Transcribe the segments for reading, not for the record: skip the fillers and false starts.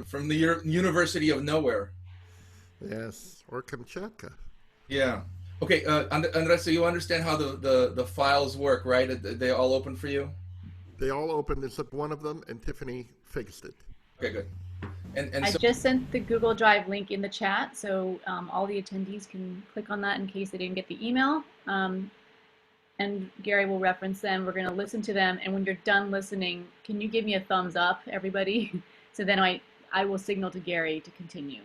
from the University of Nowhere. Yes, or Kamchatka. Yeah. Okay, Andres, so you understand how the files work, right? They all open for you? They all opened except one of them, and Tiffany fixed it. Okay, good. And I so just sent the Google Drive link in the chat, so all the attendees can click on that in case they didn't get the email. And Gary will reference them. We're going to listen to them, and when you're done listening, can you give me a thumbs up, everybody? So then I will signal to Gary to continue.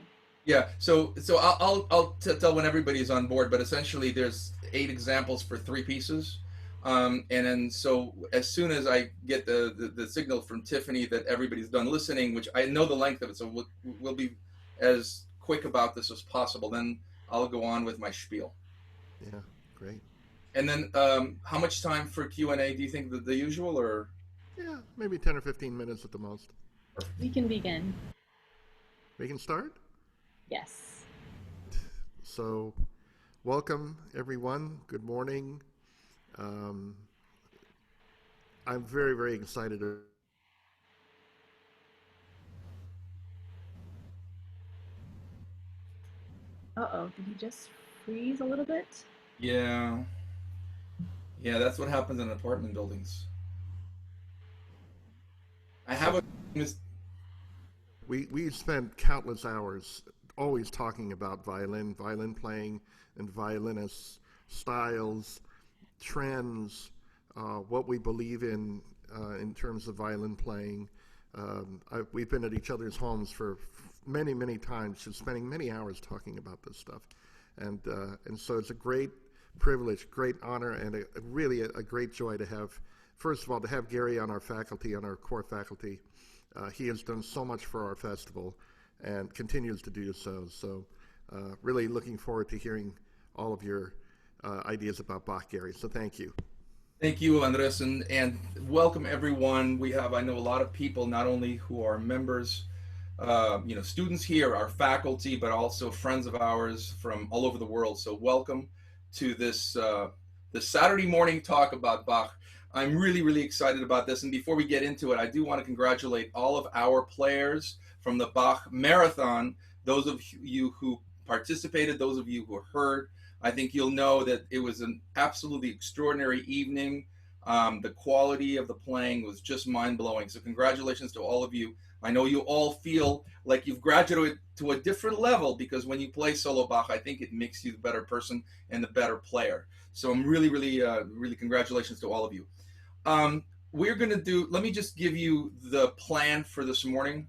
yeah, so I'll tell when everybody's on board, but essentially there's 8 examples for 3 pieces. And then so as soon as I get the signal from Tiffany that everybody's done listening, which I know the length of it, so we'll be as quick about this as possible, then I'll go on with my spiel. Yeah, great. And then how much time for Q&A do you think, the usual, or? Yeah, maybe 10 or 15 minutes at the most. We can begin. We can start? Yes. So, welcome everyone. Good morning. I'm very, very excited. Uh-oh, did he just freeze a little bit? Yeah. Yeah, that's what happens in apartment buildings. I have a We spent countless hours always talking about violin playing, and violinists, styles, trends, what we believe in terms of violin playing. We've been at each other's homes for many, many times, just spending many hours talking about this stuff, and so it's a great privilege, great honor, and really a great joy to have. First of all, to have Gary on our faculty, on our core faculty. He has done so much for our festival and continues to do so. So really looking forward to hearing all of your ideas about Bach, Gary. So thank you. Thank you, Andres, and welcome everyone. We have, I know, a lot of people, not only who are members, students here, our faculty, but also friends of ours from all over the world. So welcome to this Saturday morning talk about Bach. I'm really, really excited about this. And before we get into it, I do want to congratulate all of our players from the Bach Marathon. Those of you who participated, those of you who heard, I think you'll know that it was an absolutely extraordinary evening. The quality of the playing was just mind-blowing. So congratulations to all of you. I know you all feel like you've graduated to a different level, because when you play solo Bach, I think it makes you the better person and the better player. So I'm really, really, really congratulations to all of you. We're going to do, let me just give you the plan for this morning.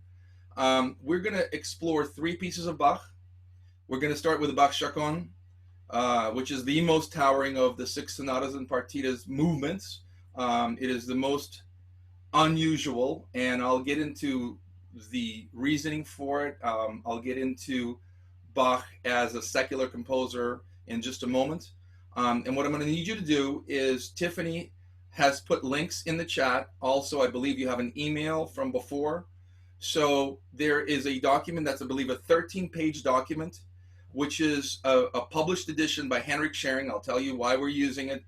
We're going to explore 3 pieces of Bach. We're going to start with the Bach Chaconne, which is the most towering of the 6 sonatas and partitas movements. It is the most unusual, and I'll get into the reasoning for it. I'll get into Bach as a secular composer in just a moment. And what I'm going to need you to do is, Tiffany has put links in the chat. Also, I believe you have an email from before. So there is a document that's, I believe, a 13-page document, which is a published edition by Henrik Schering. I'll tell you why we're using it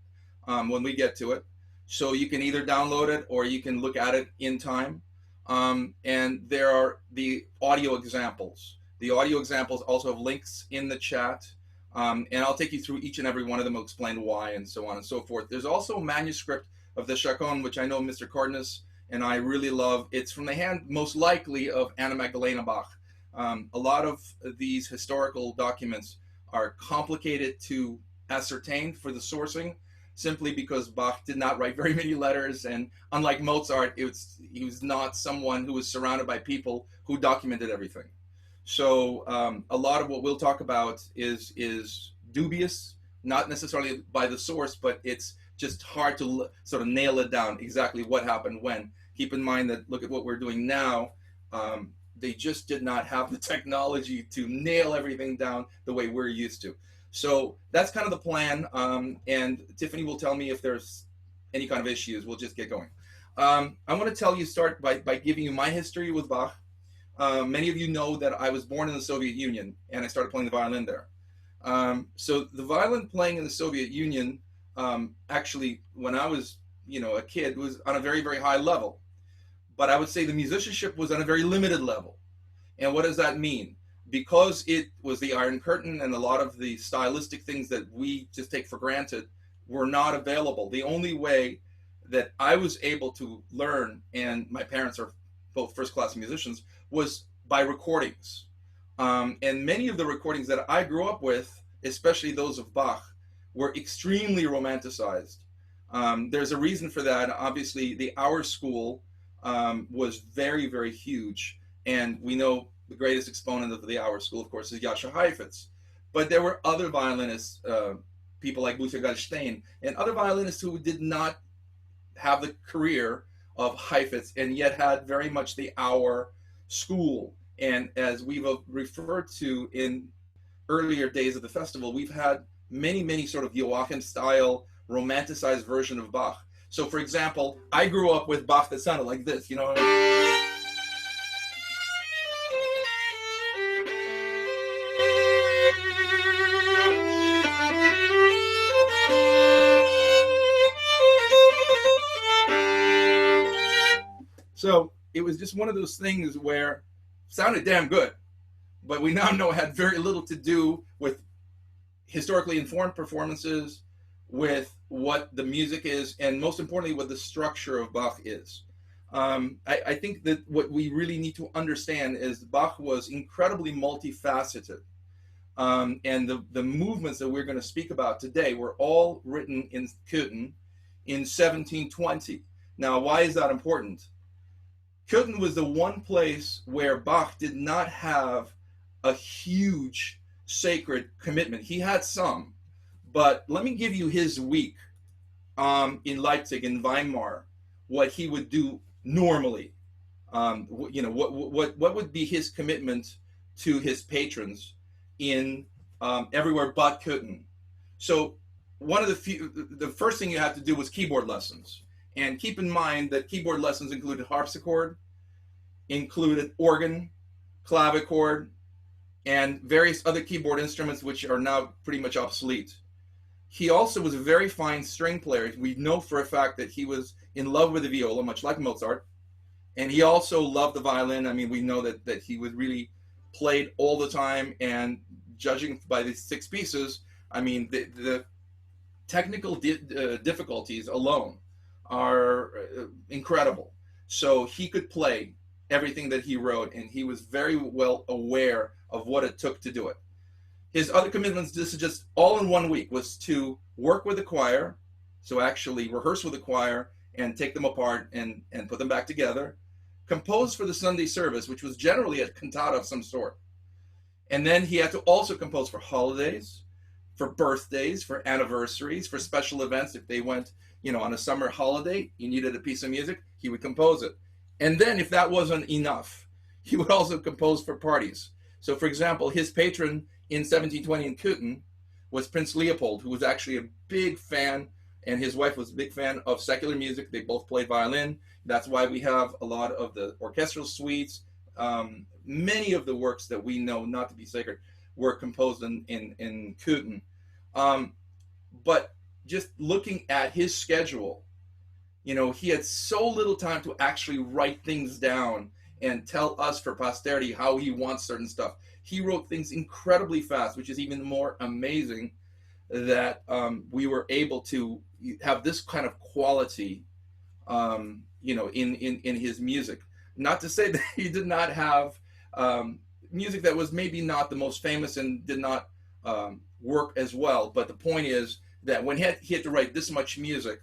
when we get to it. So you can either download it or you can look at it in time. And there are the audio examples. The audio examples also have links in the chat. And I'll take you through each and every one of them. I'll explain why and so on and so forth. There's also a manuscript of the Chaconne, which I know Mr. Cardenas and I really love. It's from the hand, most likely, of Anna Magdalena Bach. A lot of these historical documents are complicated to ascertain for the sourcing, simply because Bach did not write very many letters, and unlike Mozart, he was not someone who was surrounded by people who documented everything. So a lot of what we'll talk about is dubious, not necessarily by the source, but it's just hard to sort of nail it down exactly what happened when. Keep in mind that, look at what we're doing now. They just did not have the technology to nail everything down the way we're used to. So that's kind of the plan. And Tiffany will tell me if there's any kind of issues. We'll just get going. I want to start by giving you my history with Bach. Many of you know that I was born in the Soviet Union, and I started playing the violin there. So the violin playing in the Soviet Union, actually, when I was a kid, was on a very, very high level. But I would say the musicianship was on a very limited level. And what does that mean? Because it was the Iron Curtain and a lot of the stylistic things that we just take for granted were not available. The only way that I was able to learn, and my parents are both first-class musicians, was by recordings. And many of the recordings that I grew up with, especially those of Bach, were extremely romanticized. There's a reason for that. Obviously, the Hour School was very, very huge. And we know the greatest exponent of the Hour School, of course, is Jascha Heifetz. But there were other violinists, people like Luther Goldstein, and other violinists who did not have the career of Heifetz and yet had very much the Hour School. And as we've referred to in earlier days of the festival, we've had many, many sort of Joachim-style, romanticized version of Bach. So, for example, I grew up with Bach that sounded like this, you know what I mean? So it was just one of those things where it sounded damn good, but we now know it had very little to do with historically informed performances, with what the music is, and most importantly, what the structure of Bach is. I think that what we really need to understand is Bach was incredibly multifaceted. And the movements that we're going to speak about today were all written in Köthen in 1720. Now, why is that important? Köthen was the one place where Bach did not have a huge sacred commitment. He had some, but let me give you his week in Leipzig, in Weimar, what he would do normally. You know, what would be his commitment to his patrons in everywhere but Köthen. So one of the first thing you had to do was keyboard lessons. And keep in mind that keyboard lessons included harpsichord, included organ, clavichord, and various other keyboard instruments which are now pretty much obsolete. He also was a very fine string player. We know for a fact that he was in love with the viola, much like Mozart. And he also loved the violin. I mean, we know that he was really played all the time, and judging by the 6 pieces, I mean, the technical difficulties alone are incredible. So he could play everything that he wrote, and he was very well aware of what it took to do it. His other commitments, this is just all in 1 week, was to work with the choir, so actually rehearse with the choir and take them apart and put them back together, compose for the Sunday service, which was generally a cantata of some sort. And then he had to also compose for holidays, for birthdays, for anniversaries, for special events. If they went, you know, on a summer holiday, you needed a piece of music, he would compose it. And then if that wasn't enough, he would also compose for parties. So for example, his patron in 1720 in Köthen was Prince Leopold, who was actually a big fan, and his wife was a big fan of secular music. They both played violin. That's why we have a lot of the orchestral suites. Many of the works that we know not to be sacred were composed in Köthen. But just looking at his schedule, you know, he had so little time to actually write things down and tell us for posterity how he wants certain stuff. He wrote things incredibly fast, which is even more amazing that we were able to have this kind of quality, you know, in his music. Not to say that he did not have music that was maybe not the most famous and did not work as well, but the point is that when he had to write this much music,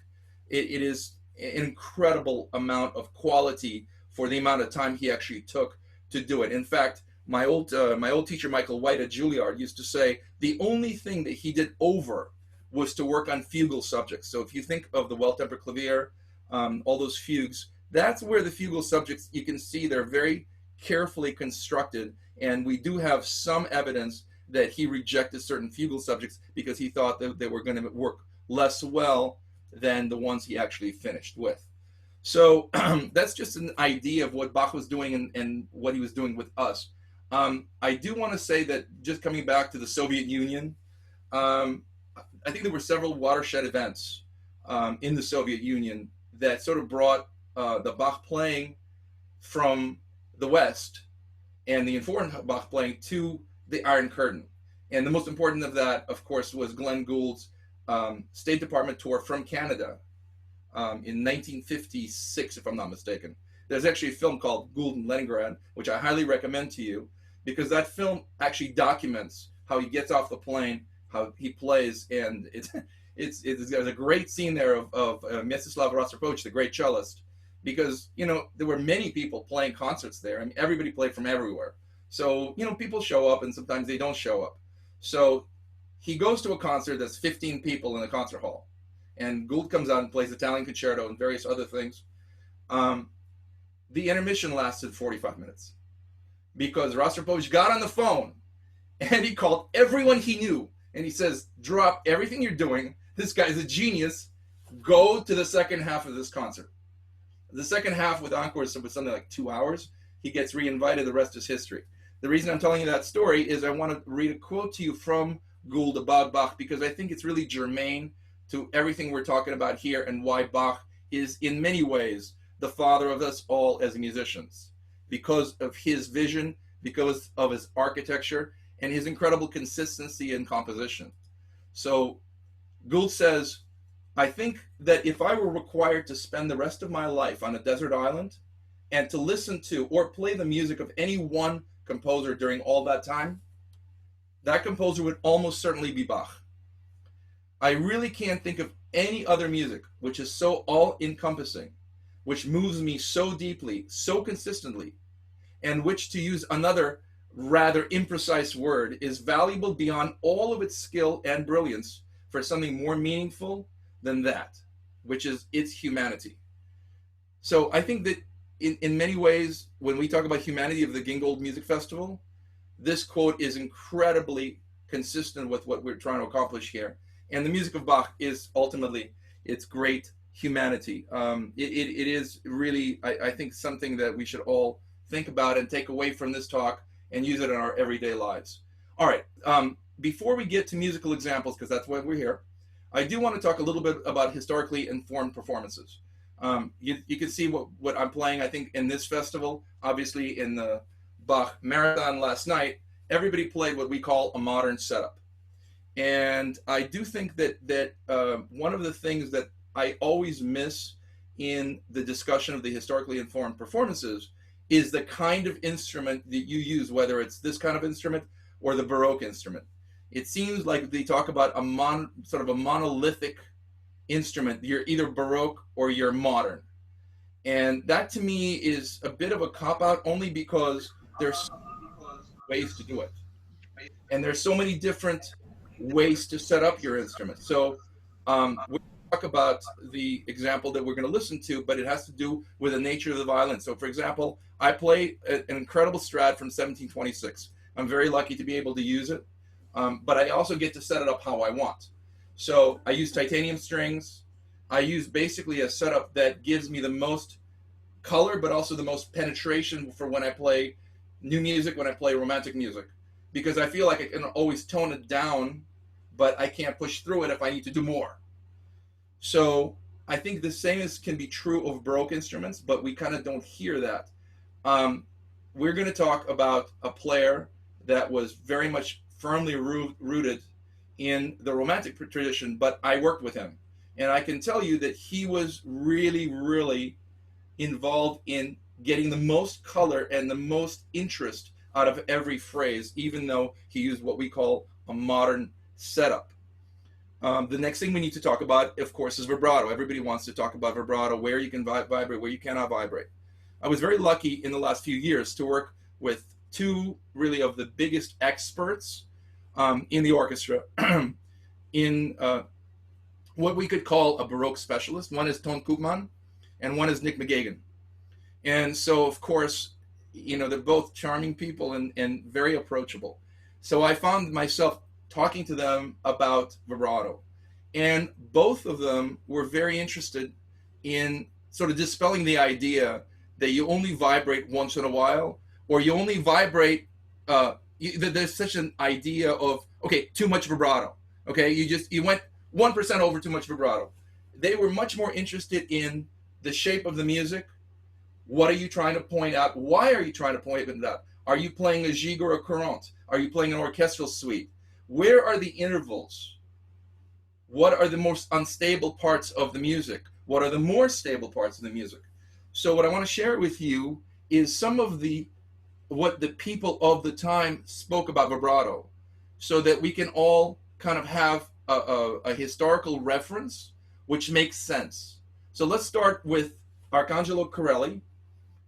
it is an incredible amount of quality for the amount of time he actually took to do it. In fact, my old teacher Michael White at Juilliard used to say the only thing that he did over was to work on fugal subjects. So if you think of the Well-Tempered Clavier, all those fugues, that's where the fugal subjects, you can see they're very carefully constructed, and we do have some evidence that he rejected certain fugal subjects because he thought that they were going to work less well than the ones he actually finished with. So that's just an idea of what Bach was doing and what he was doing with us. I do want to say that, just coming back to the Soviet Union, I think there were several watershed events in the Soviet Union that sort of brought the Bach playing from the West and the informed Bach playing to the Iron Curtain. And the most important of that, of course, was Glenn Gould's State Department tour from Canada in 1956, if I'm not mistaken. There's actually a film called Gould in Leningrad, which I highly recommend to you, because that film actually documents how he gets off the plane, how he plays, and there's a great scene there of Mstislav Rostropovich, the great cellist, because, you know, there were many people playing concerts there. I mean, everybody played from everywhere. So, you know, people show up and sometimes they don't show up. So he goes to a concert that's 15 people in the concert hall, and Gould comes out and plays Italian Concerto and various other things. The intermission lasted 45 minutes because Rostropovich got on the phone and he called everyone he knew, and he says, drop everything you're doing. This guy's a genius. Go to the second half of this concert. The second half with encores was something like 2 hours. He gets re-invited. The rest is history. The reason I'm telling you that story is I want to read a quote to you from Gould about Bach, because I think it's really germane to everything we're talking about here and why Bach is in many ways the father of us all as musicians, because of his vision, because of his architecture, and his incredible consistency in composition. So Gould says, I think that if I were required to spend the rest of my life on a desert island and to listen to or play the music of any one composer during all that time, that composer would almost certainly be Bach. I really can't think of any other music which is so all-encompassing, which moves me so deeply, so consistently, and which, to use another rather imprecise word, is valuable beyond all of its skill and brilliance for something more meaningful than that, which is its humanity. So I think that in many ways, when we talk about humanity of the Gingold Music Festival, this quote is incredibly consistent with what we're trying to accomplish here. And the music of Bach is ultimately its great humanity. It is really, I think, something that we should all think about and take away from this talk and use it in our everyday lives. All right, before we get to musical examples, because that's why we're here, I do want to talk a little bit about historically informed performances. You can see what I'm playing, I think, in this festival. Obviously, in the Bach Marathon last night, everybody played what we call a modern setup. And I do think that one of the things that I always miss in the discussion of the historically informed performances is the kind of instrument that you use, whether it's this kind of instrument or the Baroque instrument. It seems like they talk about sort of a monolithic instrument. You're either Baroque or you're modern. And that to me is a bit of a cop-out, only because there's so many ways to do it. And there's so many different ways to set up your instrument. So we'll talk about the example that we're going to listen to, but it has to do with the nature of the violin. So for example, I play an incredible Strad from 1726. I'm very lucky to be able to use it, but I also get to set it up how I want. So I use titanium strings. I use basically a setup that gives me the most color, but also the most penetration for when I play new music, when I play romantic music, because I feel like I can always tone it down, but I can't push through it if I need to do more. So I think the same can be true of Baroque instruments, but we kind of don't hear that. We're going to talk about a player that was very much firmly rooted in the Romantic tradition, but I worked with him. And I can tell you that he was really, really involved in getting the most color and the most interest out of every phrase, even though he used what we call a modern setup. The next thing we need to talk about, of course, is vibrato. Everybody wants to talk about vibrato, where you can vibrate, where you cannot vibrate. I was very lucky in the last few years to work with two really of the biggest experts in the orchestra in what we could call a Baroque specialist. One is Ton Koopman and one is Nick McGagan. And so, of course, you know, they're both charming people and very approachable. So I found myself talking to them about vibrato. And both of them were very interested in sort of dispelling the idea that you only vibrate once in a while, or you only vibrate, there's such an idea of, okay, too much vibrato. Okay, you went 1% over too much vibrato. They were much more interested in the shape of the music. What are you trying to point out? Why are you trying to point it out? Are you playing a gigue or a courante? Are you playing an orchestral suite? Where are the intervals? What are the most unstable parts of the music? What are the more stable parts of the music? So what I want to share with you is some of what the people of the time spoke about vibrato, so that we can all kind of have a historical reference which makes sense. So let's start with Arcangelo Corelli,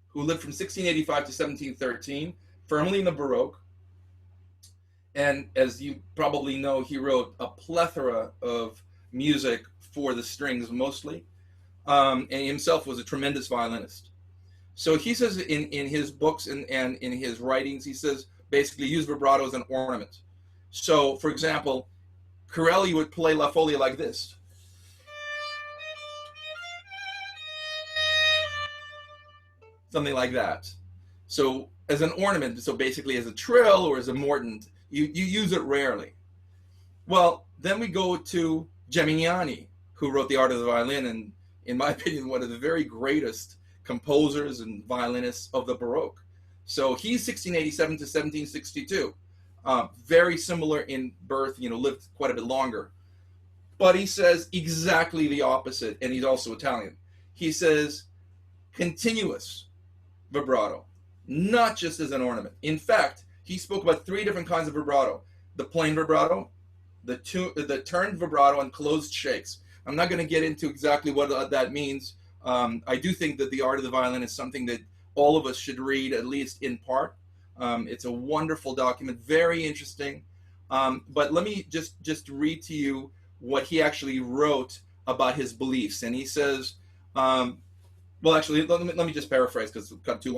who lived from 1685 to 1713, firmly in the Baroque. And as you probably know, he wrote a plethora of music for the strings mostly, and he himself was a tremendous violinist. So he says in his books and in his writings, he says basically use vibrato as an ornament. So, for example, Corelli would play La Folia like this. Something like that. So as an ornament, so basically as a trill or as a mordant, you use it rarely. Well, then we go to Geminiani, who wrote The Art of the Violin, and in my opinion, one of the very greatest composers and violinists of the Baroque. So he's 1687 to 1762. Very similar in birth, lived quite a bit longer. But he says exactly the opposite, and he's also Italian. He says continuous vibrato, not just as an ornament. In fact, he spoke about 3 different kinds of vibrato: the plain vibrato, the turned vibrato, and closed shakes. I'm not going to get into exactly what that means. I do think that The Art of the Violin is something that all of us should read, at least in part. It's a wonderful document, very interesting. But let me just read to you what he actually wrote about his beliefs. And he says, well, actually, let me just paraphrase because it's got too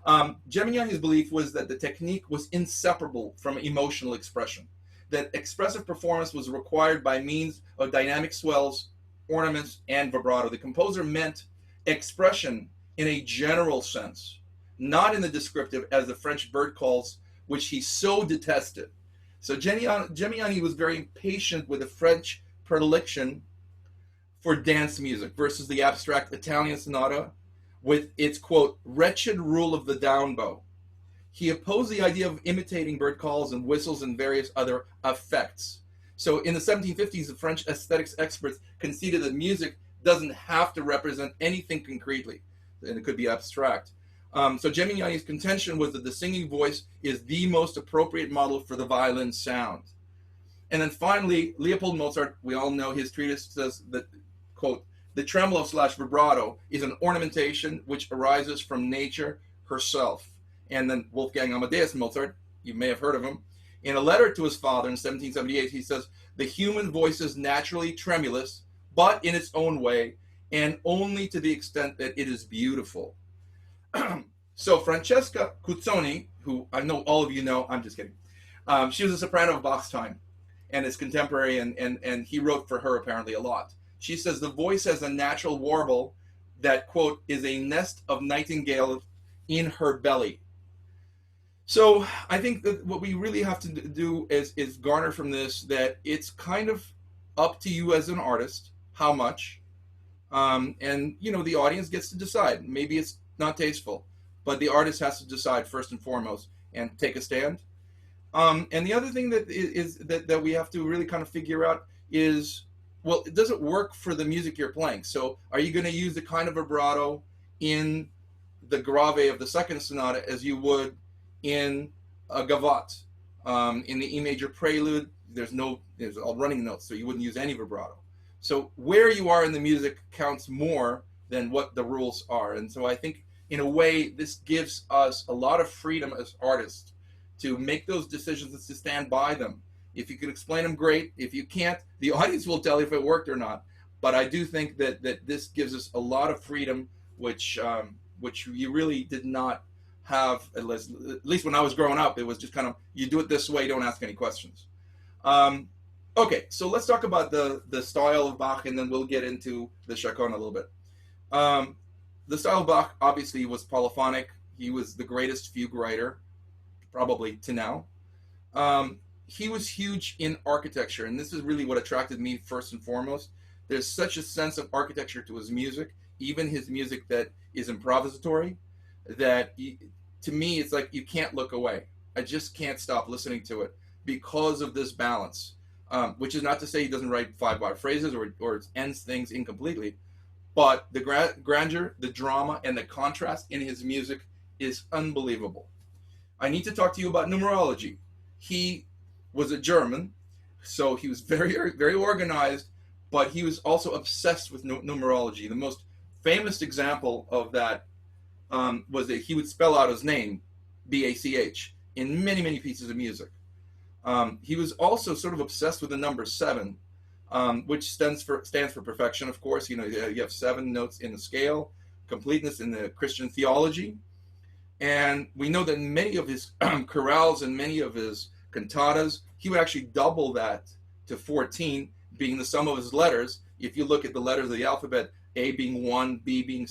long. Geminiani's belief was that the technique was inseparable from emotional expression, that expressive performance was required by means of dynamic swells, ornaments, and vibrato. The composer meant expression in a general sense, not in the descriptive, as the French bird calls, which he so detested. So Geminiani was very impatient with the French predilection for dance music versus the abstract Italian sonata with its, quote, wretched rule of the down bow. He opposed the idea of imitating bird calls and whistles and various other effects. So in the 1750s, the French aesthetics experts conceded that music doesn't have to represent anything concretely, and it could be abstract. So Geminiani's contention was that the singing voice is the most appropriate model for the violin sound. And then finally, Leopold Mozart, we all know his treatise says that, quote, the tremolo / vibrato is an ornamentation which arises from nature herself. And then Wolfgang Amadeus Mozart, you may have heard of him, in a letter to his father in 1778, he says, the human voice is naturally tremulous, but in its own way, and only to the extent that it is beautiful. So Francesca Cuzzoni, who I know all of you know, I'm just kidding. She was a soprano of Bach's time and his contemporary, and he wrote for her apparently a lot. She says the voice has a natural warble that, quote, is a nest of nightingales in her belly. So I think that what we really have to do is garner from this that it's kind of up to you as an artist how much, and the audience gets to decide. Maybe it's not tasteful, but the artist has to decide first and foremost and take a stand. And the other thing that we have to really kind of figure out is, well, does it work for the music you're playing? So are you going to use the kind of vibrato in the grave of the second sonata as you would in a gavotte? In the E major prelude, there's all running notes, so you wouldn't use any vibrato. So where you are in the music counts more than what the rules are. And so I think in a way, this gives us a lot of freedom as artists to make those decisions and to stand by them. If you can explain them, great. If you can't, the audience will tell you if it worked or not. But I do think that this gives us a lot of freedom, which you really did not have, at least when I was growing up. It was just kind of, you do it this way, don't ask any questions. Okay, so let's talk about the style of Bach, and then we'll get into the chaconne a little bit. The style of Bach obviously was polyphonic. He was the greatest fugue writer, probably to now. He was huge in architecture, and this is really what attracted me first and foremost. There's such a sense of architecture to his music, even his music that is improvisatory, that to me, it's like you can't look away. I just can't stop listening to it because of this balance. Which is not to say he doesn't write 5-bar phrases or ends things incompletely, but the grandeur, the drama, and the contrast in his music is unbelievable. I need to talk to you about numerology. He was a German, so he was very, very organized, but he was also obsessed with numerology. The most famous example of that was that he would spell out his name, B-A-C-H, in many, many pieces of music. He was also sort of obsessed with the number 7, which stands for perfection, of course. You know, you have 7 notes in the scale, completeness in the Christian theology. And we know that in many of his chorales and many of his cantatas, he would actually double that to 14, being the sum of his letters. If you look at the letters of the alphabet, A being 1, B being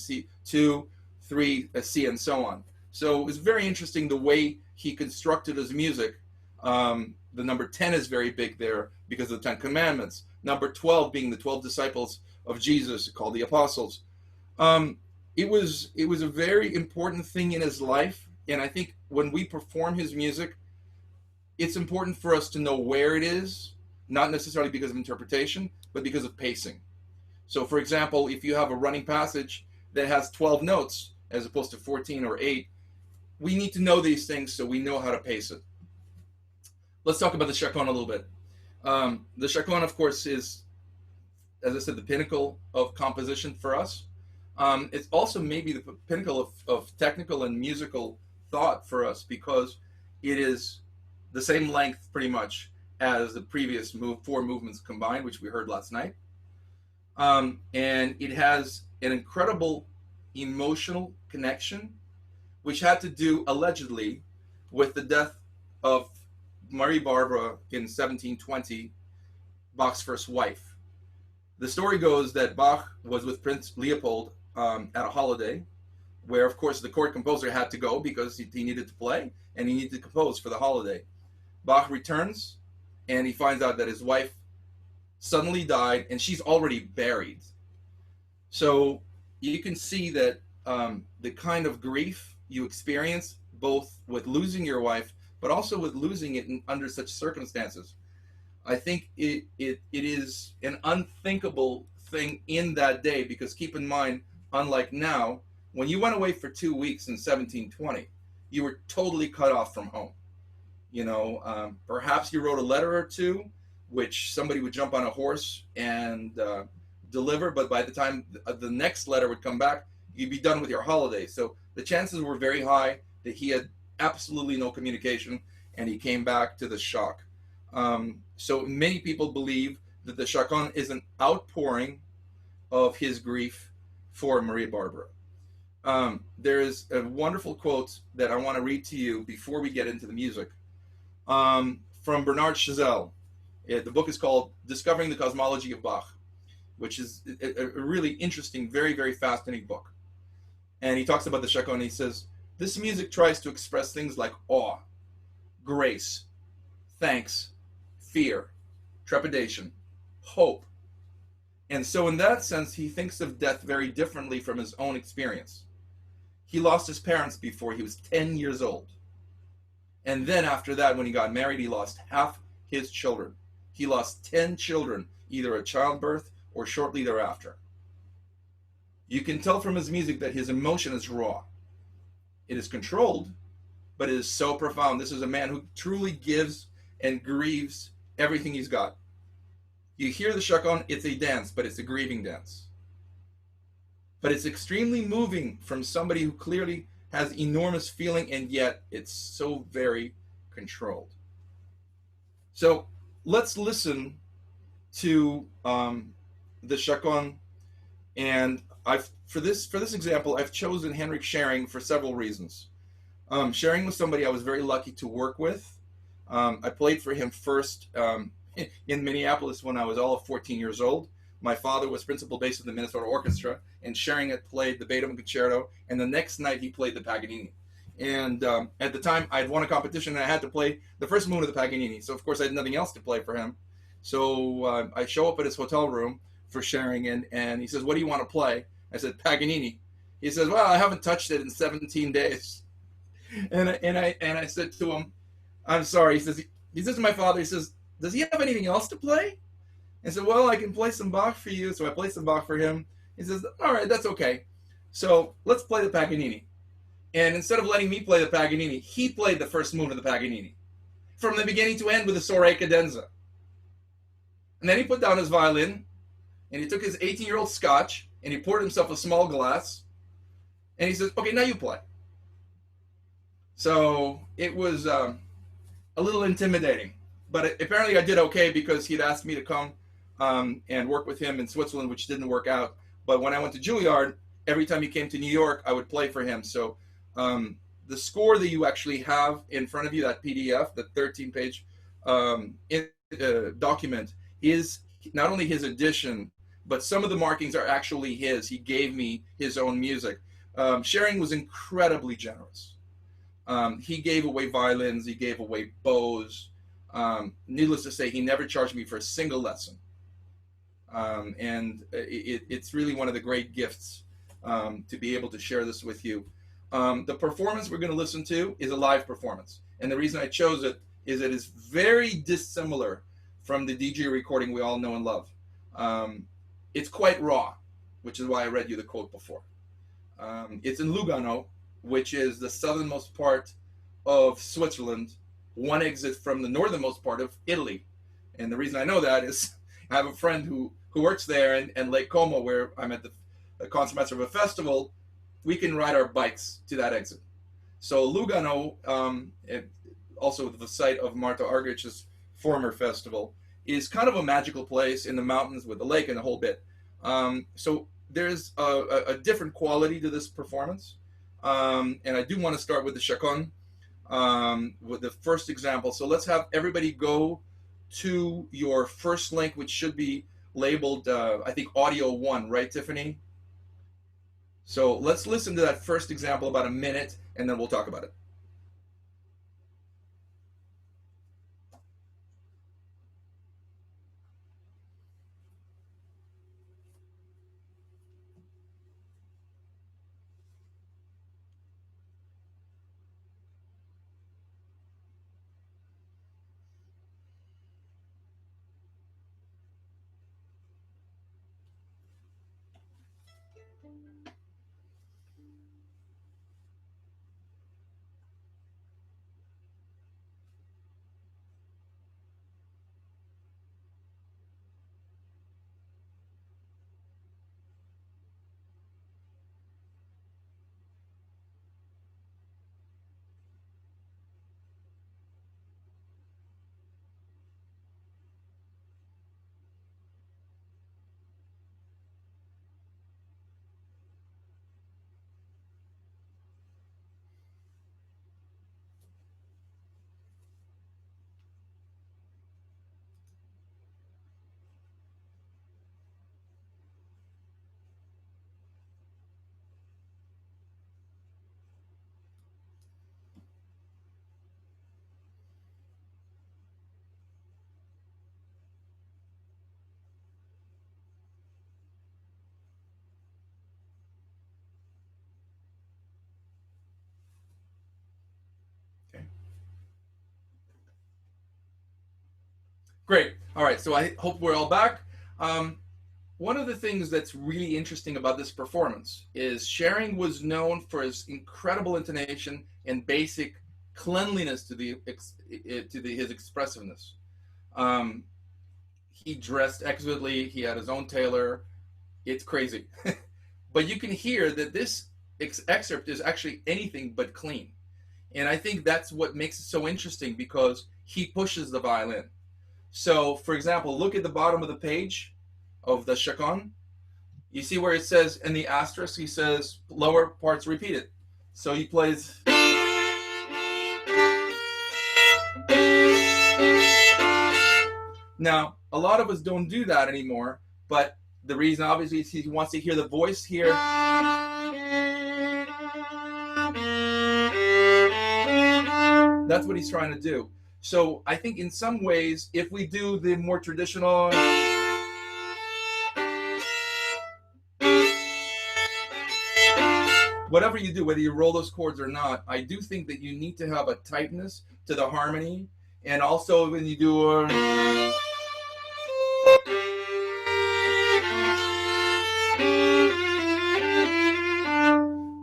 2, 3, C, and so on. So it was very interesting the way he constructed his music. The number 10 is very big there because of the 10 Commandments. Number 12 being the 12 disciples of Jesus, called the apostles. It was a very important thing in his life, and I think when we perform his music, it's important for us to know where it is, not necessarily because of interpretation, but because of pacing. So, for example, if you have a running passage that has 12 notes as opposed to 14 or 8, we need to know these things so we know how to pace it. Let's talk about the chaconne a little bit. The chaconne, of course, is, as I said, the pinnacle of composition for us. It's also maybe the pinnacle of technical and musical thought for us because it is the same length pretty much as the previous 4 movements combined, which we heard last night. And it has an incredible emotional connection, which had to do allegedly with the death of Marie Barbara in 1720, Bach's first wife. The story goes that Bach was with Prince Leopold at a holiday, where of course the court composer had to go because he needed to play and he needed to compose for the holiday. Bach returns and he finds out that his wife suddenly died and she's already buried. So you can see that the kind of grief you experience both with losing your wife but also with losing it under such circumstances. I think it is an unthinkable thing in that day because keep in mind, unlike now, when you went away for 2 weeks in 1720, you were totally cut off from home. You know, perhaps you wrote a letter or two, which somebody would jump on a horse and deliver, but by the time the next letter would come back, you'd be done with your holiday. So the chances were very high that he had absolutely no communication and he came back to the shock. So many people believe that the chaconne is an outpouring of his grief for Maria Barbara. There is a wonderful quote that I want to read to you before we get into the music from Bernard Chazelle. The book is called Discovering the Cosmology of Bach, which is a really interesting, very, very fascinating book. And he talks about the chaconne. He says, this music tries to express things like awe, grace, thanks, fear, trepidation, hope. And so in that sense, he thinks of death very differently from his own experience. He lost his parents before he was 10 years old. And then after that, when he got married, he lost half his children. He lost 10 children, either at childbirth or shortly thereafter. You can tell from his music that his emotion is raw. It is controlled, but it is so profound. This is a man who truly gives and grieves everything he's got. You hear the chaconne, it's a dance, but it's a grieving dance. But it's extremely moving from somebody who clearly has enormous feeling, and yet it's so very controlled. So let's listen to the chaconne, and for this example, I've chosen Henrik Schering for several reasons. Schering was somebody I was very lucky to work with. I played for him first in Minneapolis when I was all of 14 years old. My father was principal bass of the Minnesota Orchestra, and Schering had played the Beethoven Concerto, and the next night he played the Paganini. And at the time, I had won a competition, and I had to play the first movement of the Paganini. So, of course, I had nothing else to play for him. So I show up at his hotel room for Schering, and he says, what do you want to play? I said, Paganini. He says, well, I haven't touched it in 17 days. And I said to him, I'm sorry. He says to my father, he says, does he have anything else to play? I said, well, I can play some Bach for you. So I played some Bach for him. He says, all right, that's okay. So let's play the Paganini. And instead of letting me play the Paganini, he played the first movement of the Paganini from the beginning to end with a Sore cadenza. And then he put down his violin and he took his 18-year-old scotch and he poured himself a small glass and he says, okay, now you play. So it was a little intimidating, but apparently I did okay because he'd asked me to come and work with him in Switzerland, which didn't work out. But when I went to Juilliard, every time he came to New York, I would play for him. So the score that you actually have in front of you, that PDF, the 13-page document, is not only his edition, but some of the markings are actually his. He gave me his own music. Sharing was incredibly generous. He gave away violins, he gave away bows. Needless to say, he never charged me for a single lesson. And it's really one of the great gifts to be able to share this with you. The performance we're going to listen to is a live performance. And the reason I chose it is it is very dissimilar from the DJ recording we all know and love. It's quite raw, which is why I read you the quote before. It's in Lugano, which is the southernmost part of Switzerland, one exit from the northernmost part of Italy. And the reason I know that is I have a friend who works there, and Lake Como, where I'm at the concertmaster of a festival, we can ride our bikes to that exit. So Lugano, also the site of Marta Argeric's former festival, is kind of a magical place in the mountains with the lake and the whole bit. So there's a different quality to this performance. And I do want to start with the Chaconne, with the first example. So let's have everybody go to your first link, which should be labeled, I think, audio 1, right, Tiffany? So let's listen to that first example about a minute, and then we'll talk about it. Okay. Great. All right. So I hope we're all back. One of the things that's really interesting about this performance is Sharing was known for his incredible intonation and basic cleanliness to his expressiveness. He dressed exquisitely. He had his own tailor. It's crazy. But you can hear that this excerpt is actually anything but clean. And I think that's what makes it so interesting, because he pushes the violin. So, for example, look at the bottom of the page of the Chaconne. You see where it says in the asterisk, he says lower parts repeated. So he plays. Now, a lot of us don't do that anymore, but the reason obviously is he wants to hear the voice here. That's what he's trying to do. So I think in some ways, if we do the more traditional, whatever you do, whether you roll those chords or not, I do think that you need to have a tightness to the harmony, and also when you do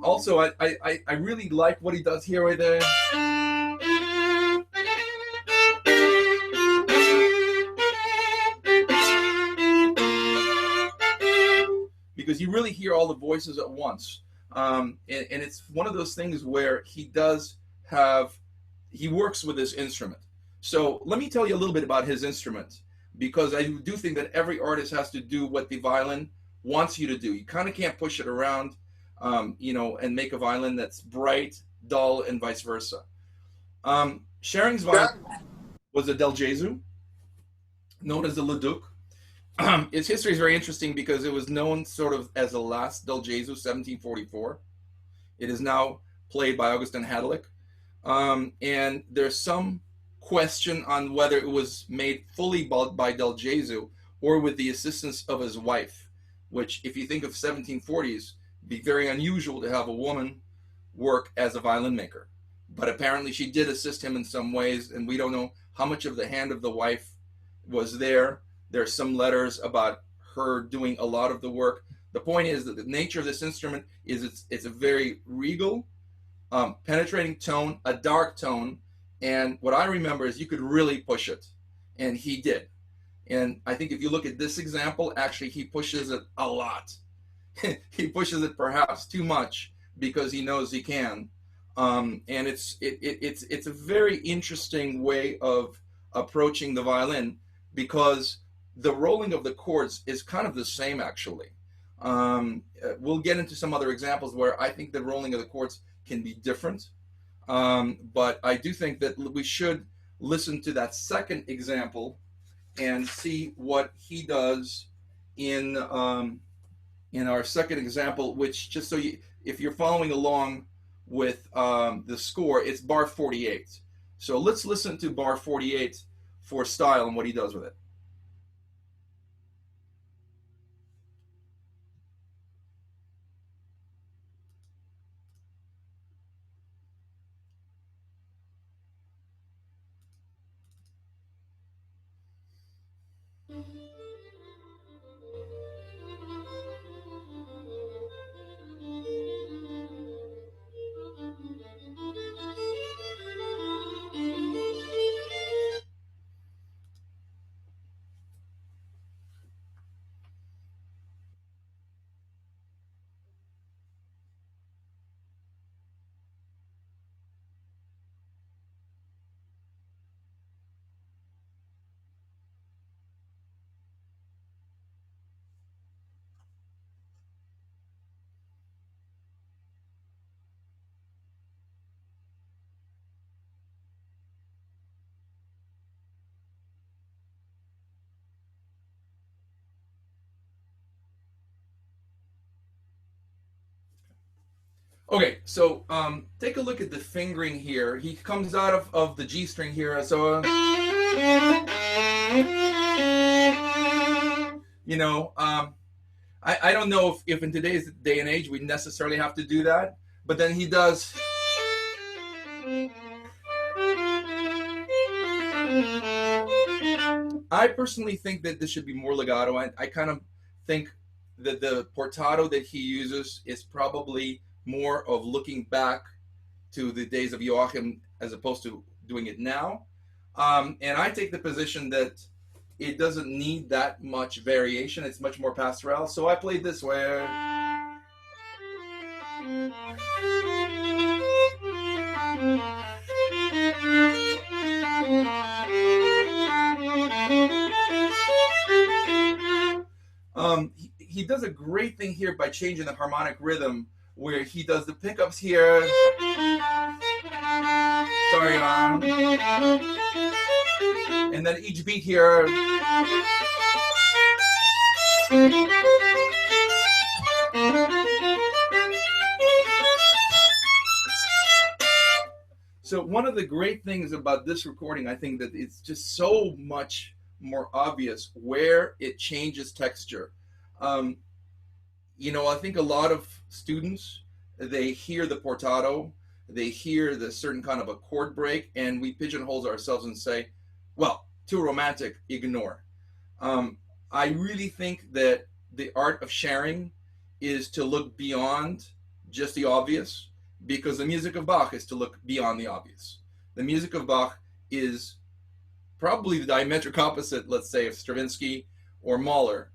also I really like what he does here right there. Because you really hear all the voices at once. And it's one of those things where he works with his instrument. So let me tell you a little bit about his instrument, because I do think that every artist has to do what the violin wants you to do. You kind of can't push it around, and make a violin that's bright, dull, and vice versa. Schering's violin was a Del Gesù, known as the Leduc. Its history is very interesting because it was known sort of as the last Del Gesù, 1744. It is now played by Augustin Hadlick. And there's some question on whether it was made fully by Del Gesù or with the assistance of his wife, which, if you think of 1740s, be very unusual to have a woman work as a violin maker. But apparently she did assist him in some ways, and we don't know how much of the hand of the wife was there. There's some letters about her doing a lot of the work. The point is that the nature of this instrument is it's a very regal, penetrating tone, a dark tone, and what I remember is you could really push it, and he did. And I think if you look at this example, actually he pushes it a lot. He pushes it perhaps too much because he knows he can. And it's a very interesting way of approaching the violin, because the rolling of the chords is kind of the same, actually. We'll get into some other examples where I think the rolling of the chords can be different. But I do think that we should listen to that second example and see what he does in our second example, which, just so if you're following along with the score, it's bar 48. So let's listen to bar 48 for style and what he does with it. Okay, so take a look at the fingering here. He comes out of the G string here, so I don't know if in today's day and age we necessarily have to do that, but then he does. I personally think that this should be more legato. I kind of think that the portato that he uses is probably more of looking back to the days of Joachim as opposed to doing it now. And I take the position that it doesn't need that much variation. It's much more pastoral. So I played this way. He does a great thing here by changing the harmonic rhythm, where he does the pickups here. Sorry, and then each beat here. So one of the great things about this recording, I think, that it's just so much more obvious where it changes texture. I think a lot of students they hear the portato, they hear the certain kind of a chord break, and we pigeonhole ourselves and say, well, too romantic, ignore. Um, I really think that the art of sharing is to look beyond just the obvious, because the music of Bach is to look beyond the obvious. The music of Bach is probably the diametric opposite, let's say, of Stravinsky or Mahler,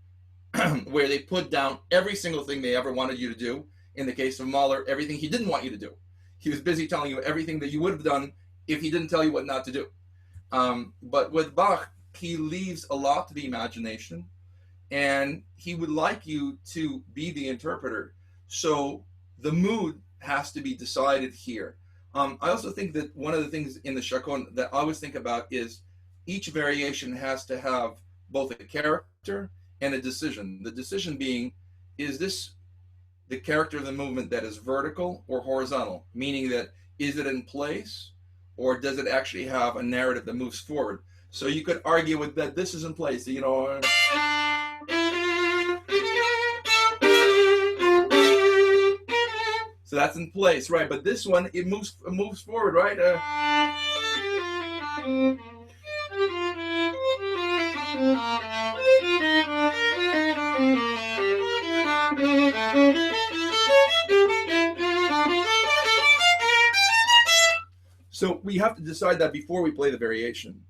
where they put down every single thing they ever wanted you to do. In the case of Mahler, everything he didn't want you to do. He was busy telling you everything that you would have done if he didn't tell you what not to do. But with Bach, he leaves a lot to the imagination, and he would like you to be the interpreter. So the mood has to be decided here. I also think that one of the things in the chaconne that I always think about is each variation has to have both a character and a decision. The decision being, is this the character of the movement that is vertical or horizontal? Meaning that, is it in place, or does it actually have a narrative that moves forward? So you could argue with that this is in place, you know. So that's in place, right? But this one, it moves forward, right? So we have to decide that before we play the variation.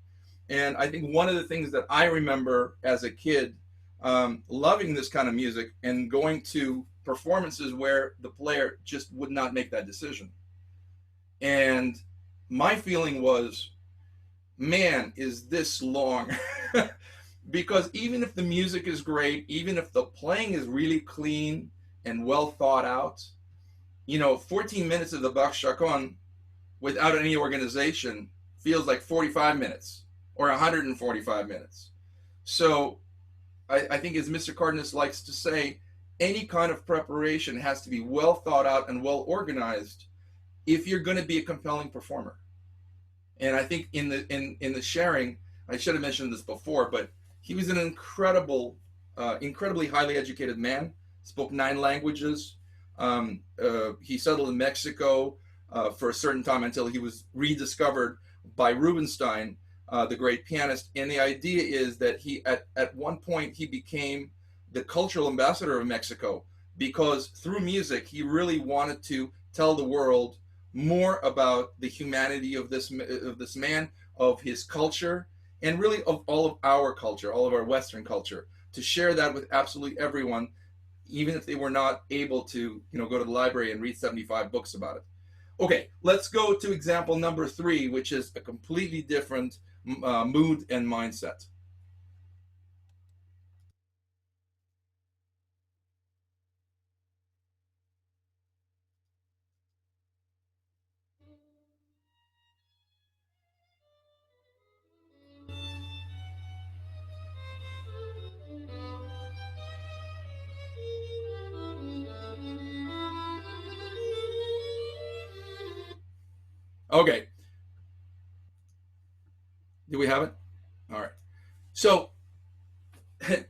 And I think one of the things that I remember as a kid, loving this kind of music and going to performances where the player just would not make that decision. And my feeling was, man, is this long? Because even if the music is great, even if the playing is really clean and well thought out, you know, 14 minutes of the Bach chaconne without any organization feels like 45 minutes or 145 minutes. So I think, as Mr. Cardenas likes to say, any kind of preparation has to be well thought out and well organized if you're going to be a compelling performer. And I think in the sharing, I should have mentioned this before, but he was an incredibly highly educated man, spoke 9 languages. He settled in Mexico for a certain time until he was rediscovered by Rubinstein, the great pianist. And the idea is that he, at one point, he became the cultural ambassador of Mexico, because through music, he really wanted to tell the world more about the humanity of this man, of his culture, and really of all of our culture, all of our Western culture, to share that with absolutely everyone, even if they were not able to, go to the library and read 75 books about it. Okay, let's go to example number 3, which is a completely different mood and mindset. Okay. Do we have it? All right. So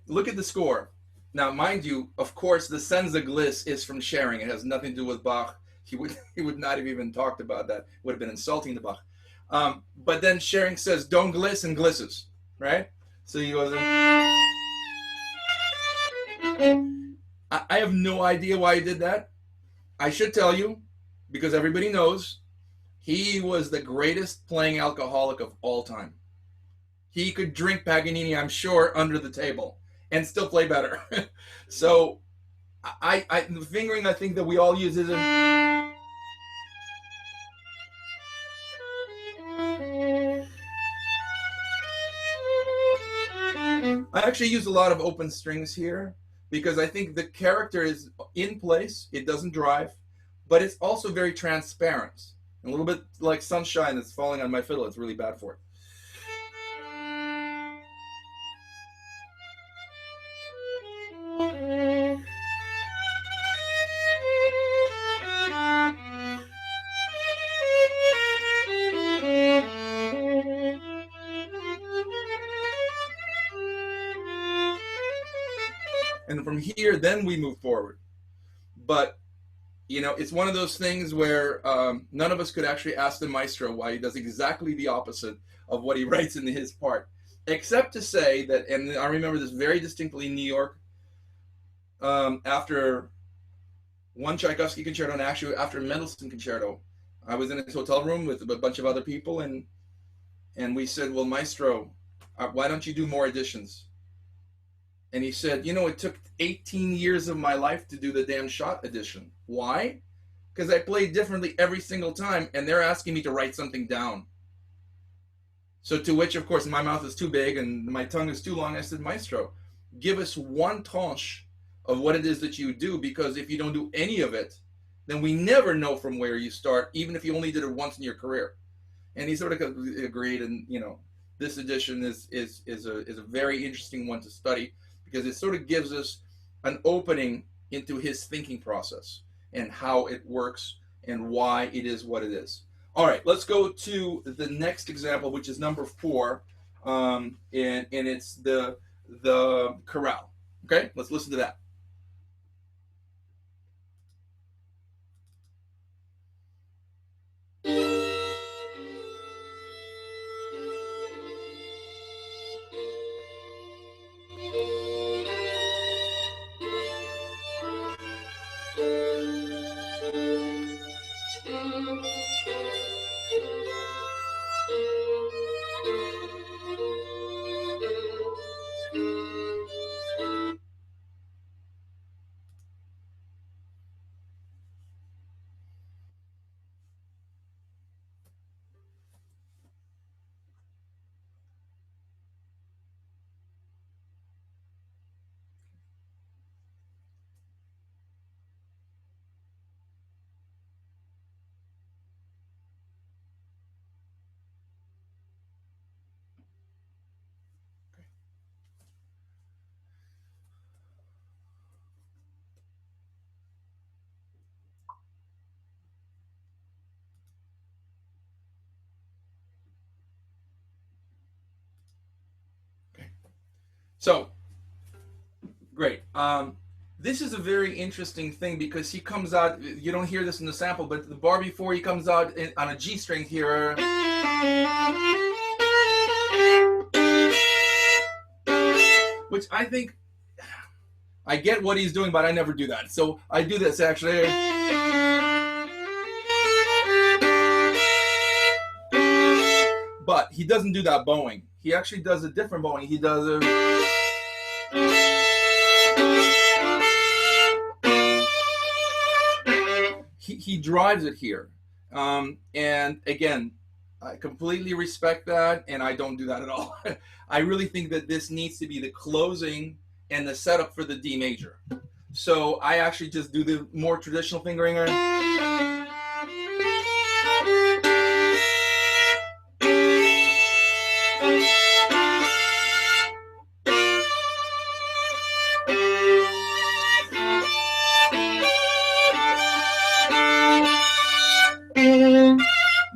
look at the score. Now, mind you, of course, the Senza Gliss is from sharing. It has nothing to do with Bach. He would not have even talked about that. Would have been insulting to Bach. But then sharing says, don't gliss, and glisses, right? So he goes, I have no idea why he did that. I should tell you, because everybody knows, he was the greatest playing alcoholic of all time. He could drink Paganini, I'm sure, under the table and still play better. So the fingering, I think, that we all use is I actually use a lot of open strings here, because I think the character is in place. It doesn't drive, but it's also very transparent. A little bit like sunshine that's falling on my fiddle. It's really bad for it. And from here, then we move forward. But you know, it's one of those things where none of us could actually ask the maestro why he does exactly the opposite of what he writes in his part, except to say that, and I remember this very distinctly in New York, after one Tchaikovsky concerto, and actually after a Mendelssohn concerto, I was in his hotel room with a bunch of other people, and we said, well, maestro, why don't you do more editions? And he said, you know, it took 18 years of my life to do the damn shot edition. Why? Because I played differently every single time, and they're asking me to write something down. So to which, of course, my mouth is too big and my tongue is too long. I said, maestro, give us one tranche of what it is that you do, because if you don't do any of it, then we never know from where you start, even if you only did it once in your career. And he sort of agreed, and you know, this edition is a very interesting one to study, because it sort of gives us an opening into his thinking process and how it works and why it is what it is. All right, let's go to the next example, which is number 4, and it's the chorale. Okay, let's listen to that. So, great. This is a very interesting thing, because he comes out, you don't hear this in the sample, but the bar before he comes out on a G string here. Which I think, I get what he's doing, but I never do that. So I do this actually. But he doesn't do that bowing. He actually does a different bowing. He does a... He drives it here. And again, I completely respect that, and I don't do that at all. I really think that this needs to be the closing and the setup for the D major. So I actually just do the more traditional fingering.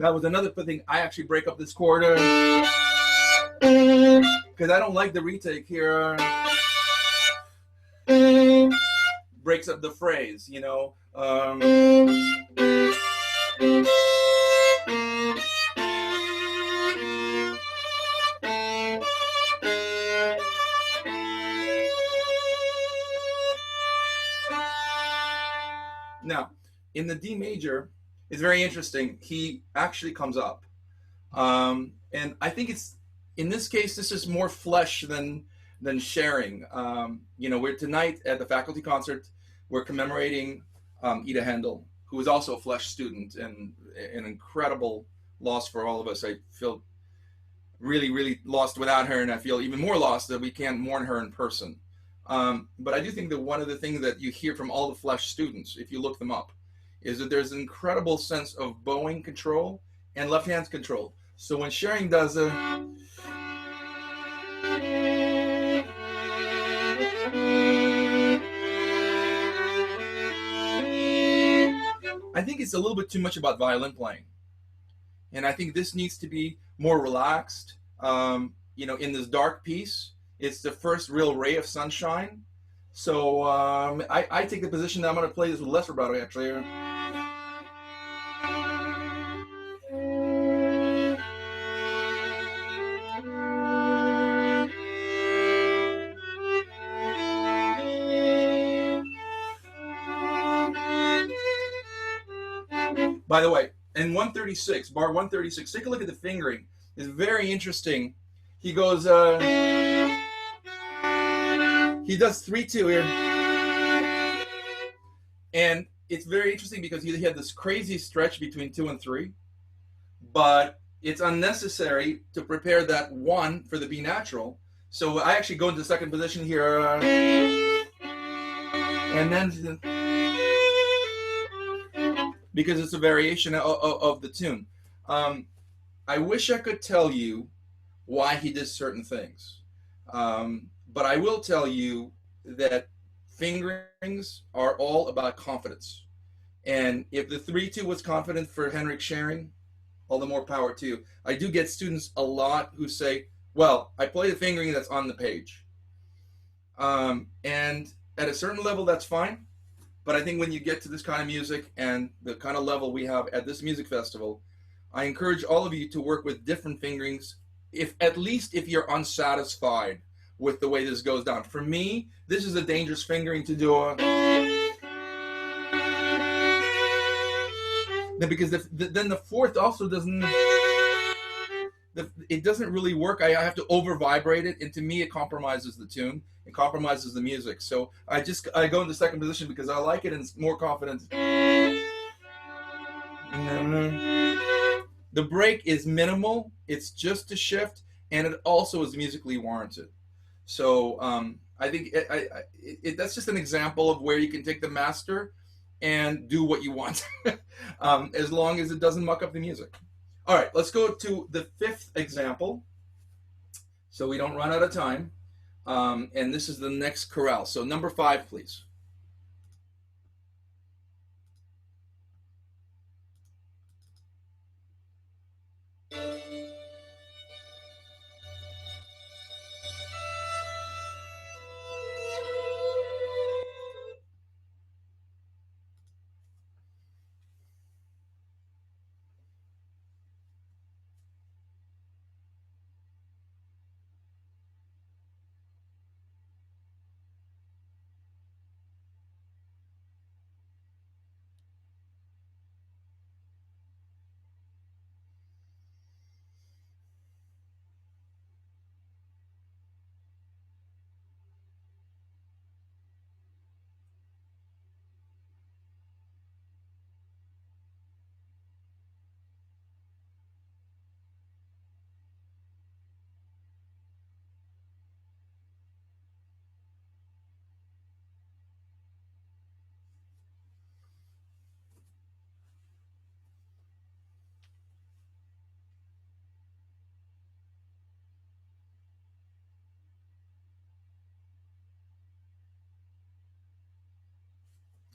That was another thing. I actually break up this chord because I don't like the retake here. Breaks up the phrase, you know. Now, in the D major, it's very interesting. He actually comes up. And I think it's, in this case, this is more flesh than sharing. You know, we're tonight at the faculty concert, we're commemorating Ida Handel, who is also a Flesch student, and an incredible loss for all of us. I feel really, really lost without her, and I feel even more lost that we can't mourn her in person. But I do think that one of the things that you hear from all the Flesch students, if you look them up, is that there's an incredible sense of bowing control and left hand control. So when Schering does a... I think it's a little bit too much about violin playing. And I think this needs to be more relaxed. You know, in this dark piece, it's the first real ray of sunshine. So I take the position that I'm going to play this with less vibrato, actually. By the way, in 136, bar 136, take a look at the fingering. It's very interesting. He goes, he does 3-2 here. And it's very interesting because he had this crazy stretch between 2 and 3, but it's unnecessary to prepare that 1 for the B natural. So I actually go into the second position here, and then because it's a variation of the tune. I wish I could tell you why he did certain things, but I will tell you that fingerings are all about confidence. And if the 3-2 was confident for Henrik Schering, all the more power to you. I do get students a lot who say, well, I play the fingering that's on the page. And at a certain level, that's fine. But I think when you get to this kind of music and the kind of level we have at this music festival, I encourage all of you to work with different fingerings, if at least if you're unsatisfied with the way this goes down. For me, this is a dangerous fingering to do because then the fourth also doesn't, it doesn't really work. I have to over vibrate it, and to me it compromises the tune, it compromises the music. So I go into second position because I like it and it's more confident. The break is minimal, it's just a shift, and it also is musically warranted. So I think that's just an example of where you can take the master and do what you want, as long as it doesn't muck up the music. All right, let's go to the fifth example so we don't run out of time. And this is the next chorale. So number 5, please.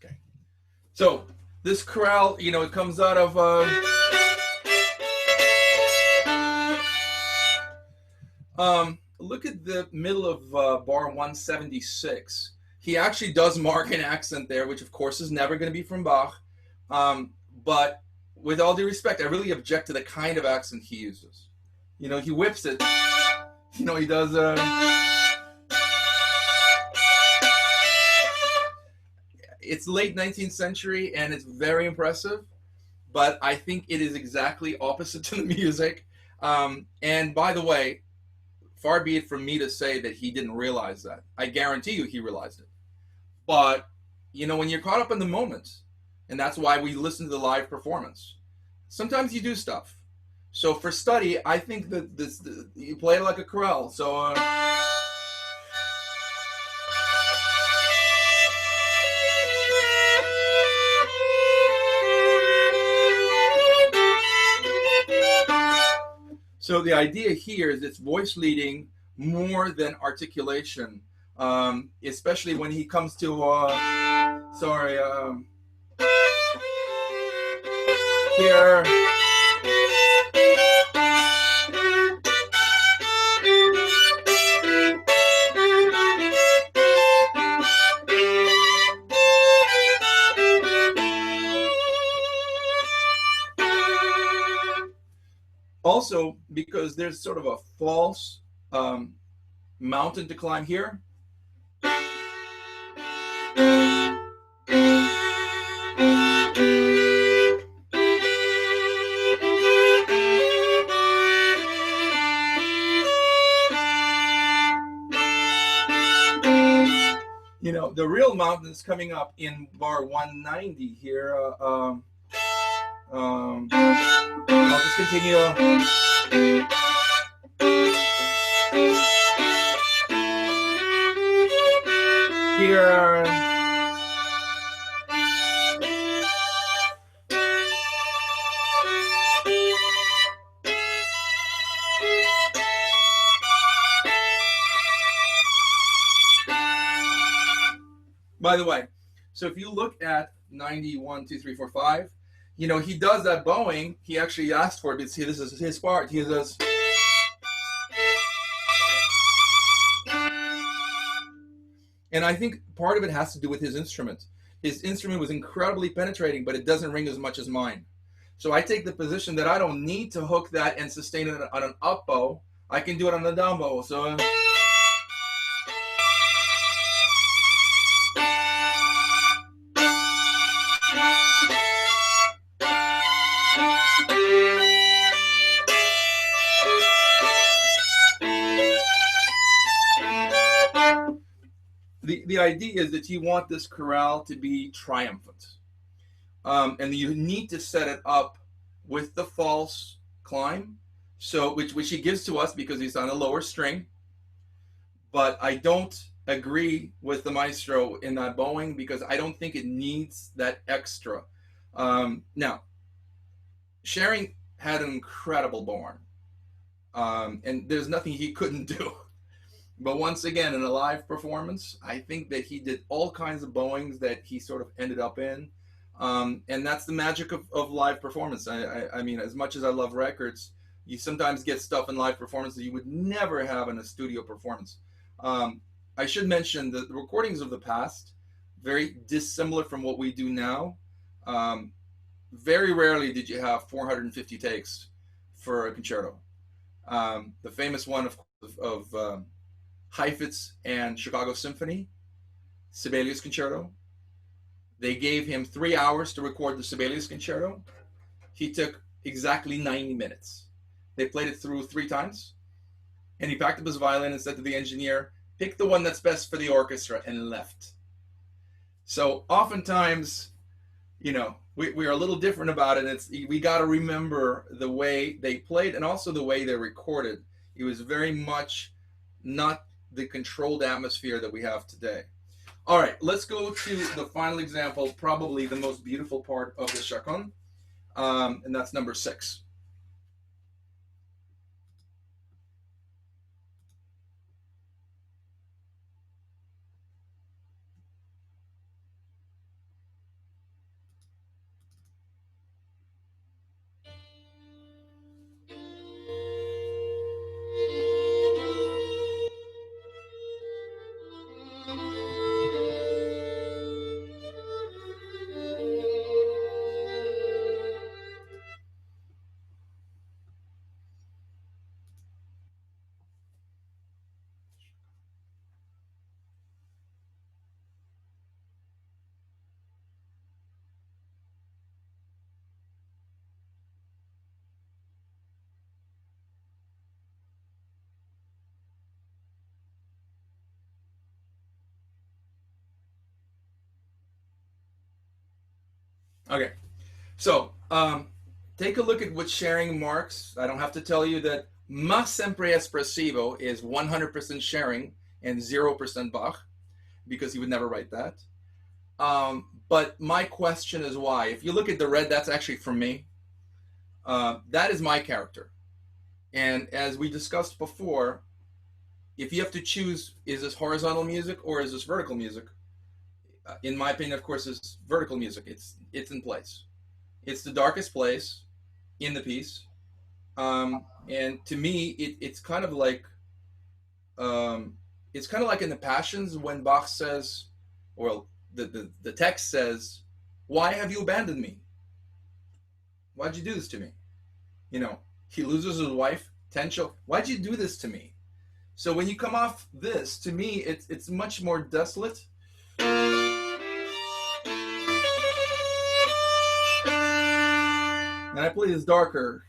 Okay. So this chorale, it comes out of look at the middle of bar 176. He actually does mark an accent there, which of course is never going to be from Bach. But with all due respect, I really object to the kind of accent he uses. He whips it. He does. It's late 19th century, and it's very impressive. But I think it is exactly opposite to the music. And by the way, far be it from me to say that he didn't realize that. I guarantee you he realized it. But, when you're caught up in the moment, and that's why we listen to the live performance, sometimes you do stuff. So for study, I think that you play it like a chorale. So... So the idea here is it's voice leading more than articulation, especially when he comes to, here. also because there's sort of a false mountain to climb here. You know, the real mountain is coming up in bar 190 here. I'll just continue. Here. By the way, so if you look at 91, 2, 3, 4, 5, you know, he does that bowing. He actually asked for it, but see, this is his part. He does. And I think part of it has to do with his instrument. His instrument was incredibly penetrating, but it doesn't ring as much as mine. So I take the position that I don't need to hook that and sustain it on an up bow. I can do it on a down bow. So. The idea is that you want this chorale to be triumphant. And you need to set it up with the false climb, so which he gives to us because he's on a lower string. But I don't agree with the maestro in that bowing because I don't think it needs that extra. Now, Schering had an incredible bow arm, and there's nothing he couldn't do. But once again, in a live performance, I think that he did all kinds of bowings that he sort of ended up in. And that's the magic of live performance. I mean, as much as I love records, you sometimes get stuff in live performance that you would never have in a studio performance. I should mention that the recordings of the past, very dissimilar from what we do now. Very rarely did you have 450 takes for a concerto. The famous one of Heifetz and Chicago Symphony, Sibelius Concerto. They gave him 3 hours to record the Sibelius Concerto. He took exactly 90 minutes. They played it through 3 times, and he packed up his violin and said to the engineer, pick the one that's best for the orchestra, and left. So oftentimes, you know, we are a little different about it. We got to remember the way they played and also the way they recorded. It was very much not the controlled atmosphere that we have today. All right, let's go to the final example, probably the most beautiful part of the chaconne, and that's number 6. Okay, so take a look at what Schering marks. I don't have to tell you that Ma Sempre Espressivo is 100% Schering and 0% Bach, because he would never write that. But my question is why. If you look at the red, that's actually from me. That is my character. And as we discussed before, if you have to choose, is this horizontal music or is this vertical music? In my opinion, of course, it's vertical music. It's in place. It's the darkest place in the piece. And to me, it's kind of like in the Passions when Bach says, well, the text says, "Why have you abandoned me? Why'd you do this to me?" You know, He loses his wife, 10 children. Why'd you do this to me? So when you come off this, to me, it's much more desolate. And I play this darker.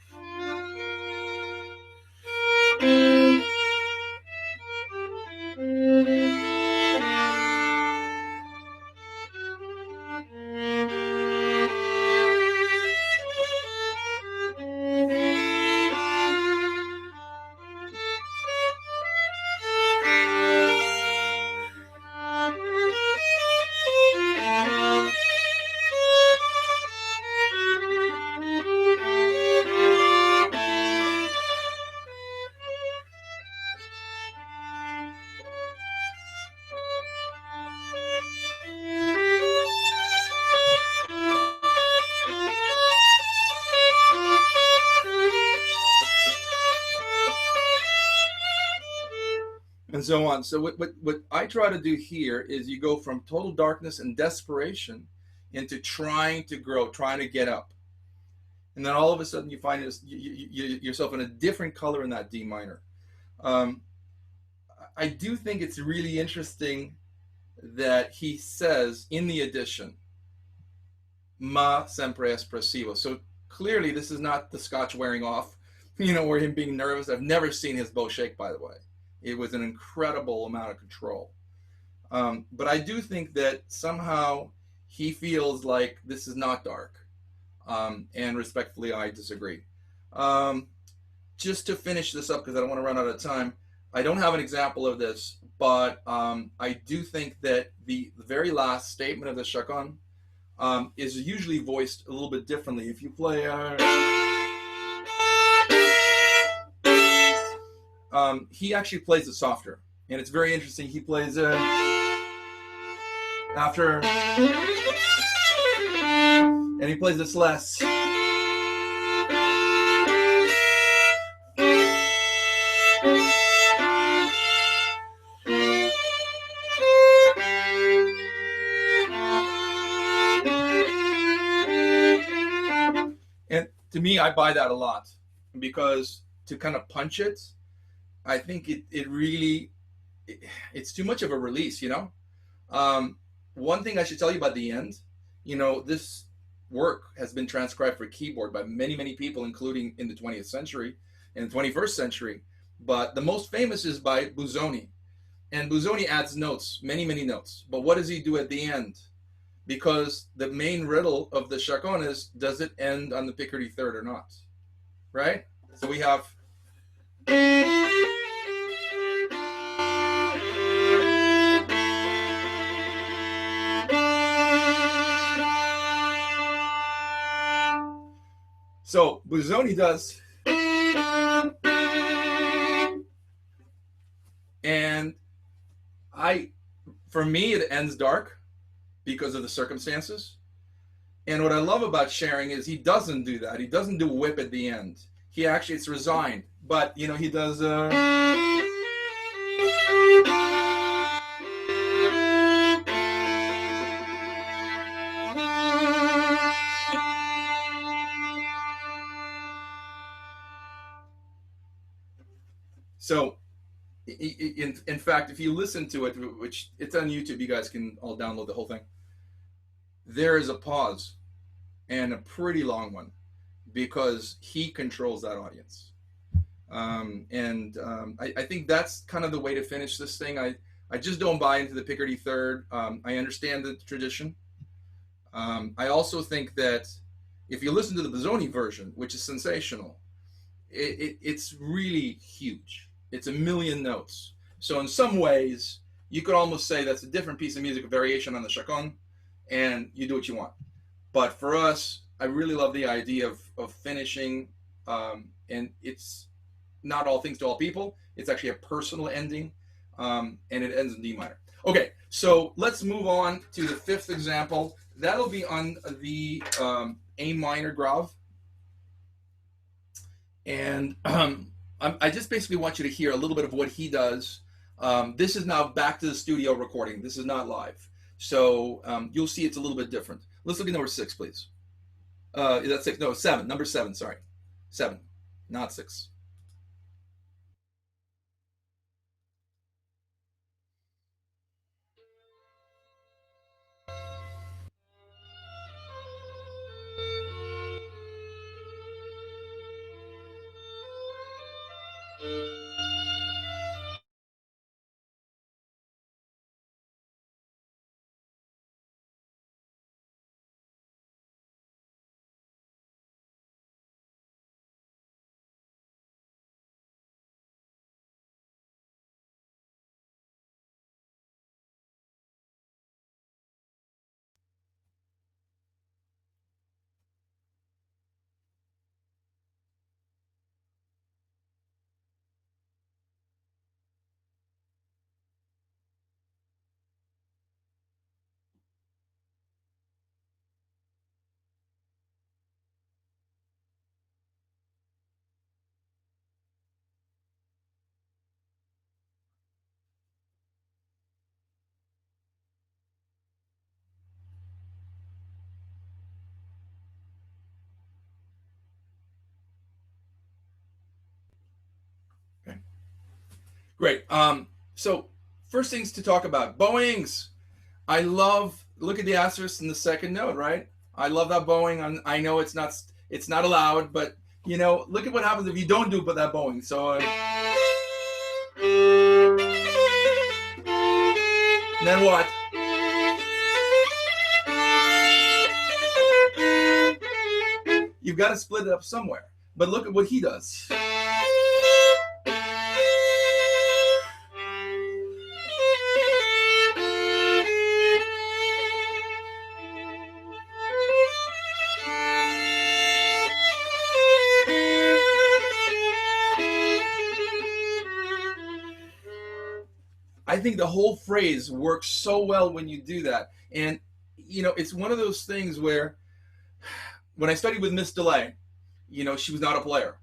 And so on. So what I try to do here is you go from total darkness and desperation into trying to grow, trying to get up. And then all of a sudden you find yourself in a different color in that D minor. I do think it's really interesting that he says in the addition, ma sempre espressivo. So clearly this is not the scotch wearing off, or him being nervous. I've never seen his bow shake, by the way. It was an incredible amount of control. But I do think that somehow he feels like this is not dark. And respectfully, I disagree. Just to finish this up, because I don't want to run out of time, I don't have an example of this, but I do think that the very last statement of the chaconne is usually voiced a little bit differently. If you play... he actually plays it softer, and it's very interesting. He plays after, and he plays this less. And to me, I buy that a lot, because to kind of punch it, I think it really, it's too much of a release, One thing I should tell you about the end, this work has been transcribed for keyboard by many, many people, including in the 20th century and the 21st century. But the most famous is by Busoni. And Busoni adds notes, many, many notes. But what does he do at the end? Because the main riddle of the chaconne is, does it end on the Picardy third or not? Right? So we have... So Busoni does, and for me, it ends dark because of the circumstances. And what I love about sharing is he doesn't do that. He doesn't do whip at the end. He actually, it's resigned, but he does. So, in fact, if you listen to it, which it's on YouTube, you guys can all download the whole thing. There is a pause, and a pretty long one, because he controls that audience. I think that's kind of the way to finish this thing. I just don't buy into the Picardy third. I understand the tradition. I also think that if you listen to the Busoni version, which is sensational, it's really huge. It's a million notes. So in some ways, you could almost say that's a different piece of music, a variation on the chaconne, and you do what you want. But for us, I really love the idea of finishing, and it's not all things to all people. It's actually a personal ending, and it ends in D minor. Okay, so let's move on to the fifth example. That'll be on the A minor grave. And I just basically want you to hear a little bit of what he does. This is now back to the studio recording. This is not live. So you'll see it's a little bit different. Let's look at number 6, please. Is that 6? No, 7. Number 7, sorry. 7. not 6. Okay. Great. So first things to talk about, bowings. I love, look at the asterisk in the second note, right? I love that bowing. I know it's not allowed, but you know, look at what happens if you don't do that bowing. So then what? You've got to split it up somewhere. But look at what he does. I think the whole phrase works so well when you do that. And, you know, it's one of those things where when I studied with Miss DeLay, you know, she was not a player.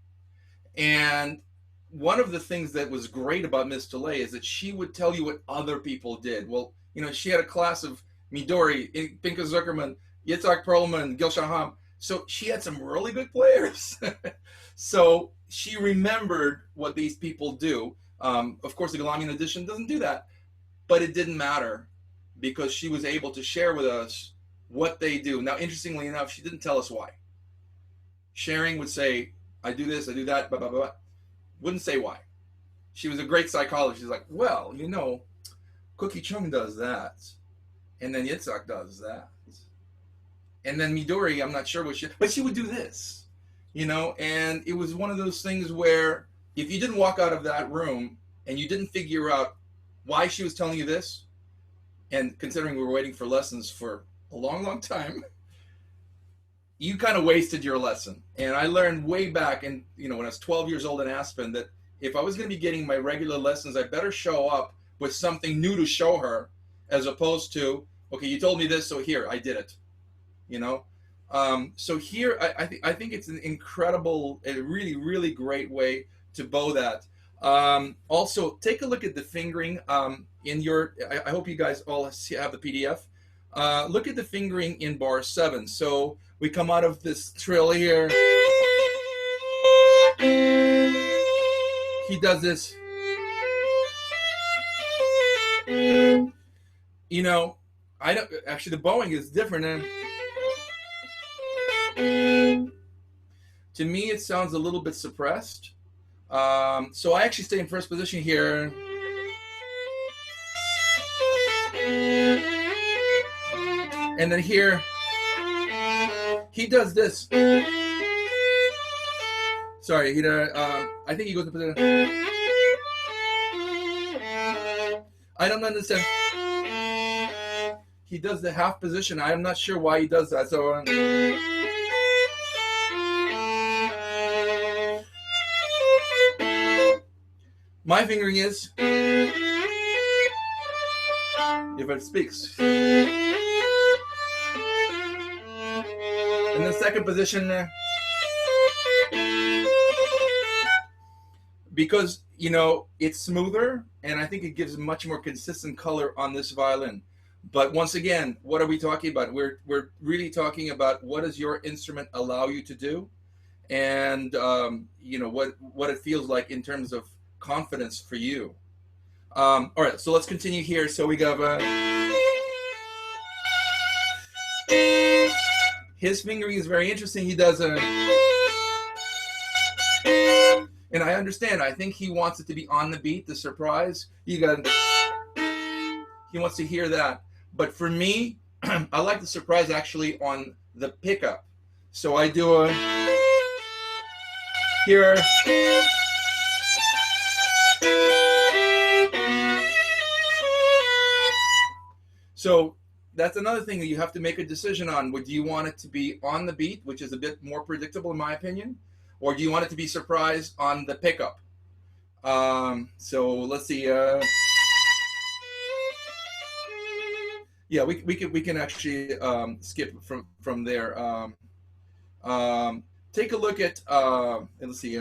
And one of the things that was great about Miss DeLay is that she would tell you what other people did. Well, you know, she had a class of Midori, Pinka Zuckerman, Yitzhak Perlman, Gil Shaham. So she had some really good players. So she remembered what these people do. Of course, the Galamian edition doesn't do that, but it didn't matter because she was able to share with us what they do. Now, interestingly enough, she didn't tell us why. Sharing would say, I do this, I do that, blah, blah, blah. Wouldn't say why. She was a great psychologist. She's like, well, you know, Cookie Chung does that. And then Yitzhak does that. And then Midori, I'm not sure what but she would do this, you know, and it was one of those things where if you didn't walk out of that room and you didn't figure out why she was telling you this, and considering we were waiting for lessons for a long, long time, you kind of wasted your lesson. And I learned way back in, you know, when I was 12 years old in Aspen, that if I was going to be getting my regular lessons, I better show up with something new to show her, as opposed to, okay, you told me this, so here, I did it. You know, so here I think it's an incredible, a really, really great way to bow that. Also, take a look at the fingering in your. I hope you guys all have the PDF. Look at the fingering in bar 7. So we come out of this trill here. He does this. You know, I don't actually. The bowing is different. To me, it sounds a little bit suppressed. So I actually stay in first position here. And then here, he does this. Sorry, he I think he goes to position. I don't understand. He does the half position. I'm not sure why he does that. So. My fingering is, if it speaks. In the second position, because, you know, it's smoother, and I think it gives much more consistent color on this violin. But once again, what are we talking about? We're really talking about what does your instrument allow you to do? and what it feels like in terms of confidence for you. All right, so let's continue here. So we got his fingering is very interesting. He does a, and I understand. I think he wants it to be on the beat, the surprise. He wants to hear that. But for me, I like the surprise actually on the pickup. So I do a here. So that's another thing that you have to make a decision on. Would you want it to be on the beat, which is a bit more predictable in my opinion, or do you want it to be surprised on the pickup? So let's see. Yeah, we can actually skip from there. Take a look at let's see.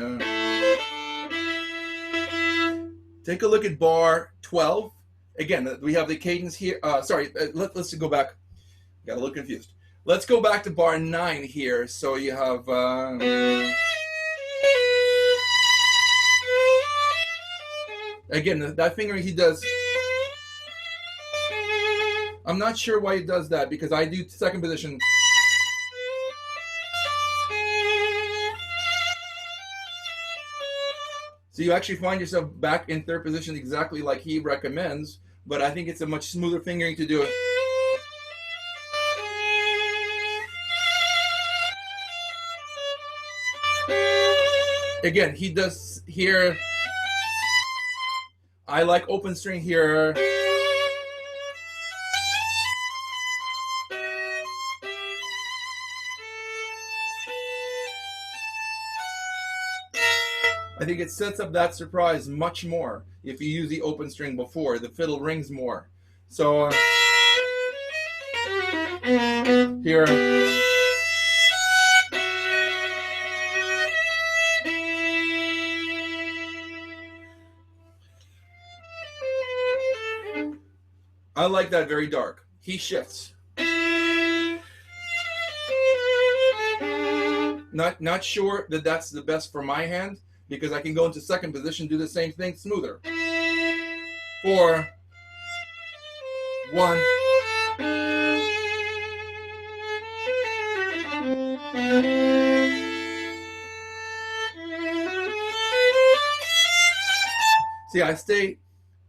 Take a look at bar 12. Again, we have the cadence here. Sorry, let's go back. Got a little confused. Let's go back to bar 9 here. So you have again that finger he does. I'm not sure why he does that because I do second position. So you actually find yourself back in third position exactly like he recommends, but I think it's a much smoother fingering to do it. Again, he does here. I like open string here. I think it sets up that surprise much more if you use the open string before. The fiddle rings more. So here. I like that very dark. He shifts. Not sure that that's the best for my hand because I can go into second position, do the same thing smoother. 4, 1. See, I stay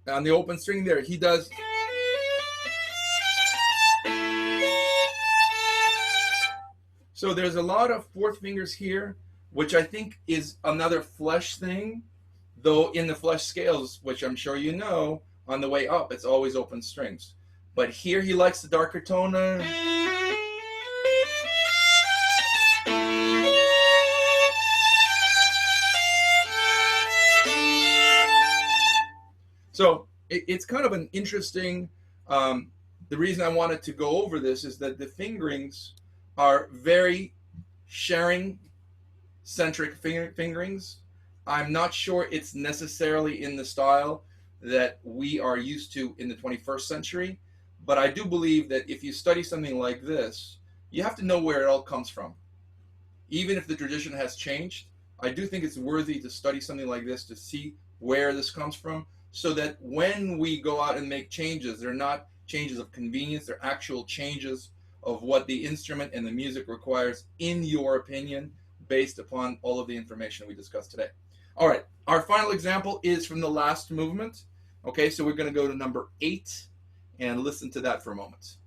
on the open string there. He does. So there's a lot of fourth fingers here, which I think is another flesh thing, though in the flesh scales, which I'm sure you know, on the way up, it's always open strings. But here he likes the darker tone. So it's kind of an interesting, the reason I wanted to go over this is that the fingerings are very sharing-centric fingerings. I'm not sure it's necessarily in the style that we are used to in the 21st century, but I do believe that if you study something like this, you have to know where it all comes from. Even if the tradition has changed, I do think it's worthy to study something like this to see where this comes from, so that when we go out and make changes, they're not changes of convenience, they're actual changes of what the instrument and the music requires, in your opinion, based upon all of the information we discussed today. All right, our final example is from the last movement. Okay, so we're going to go to number 8 and listen to that for a moment.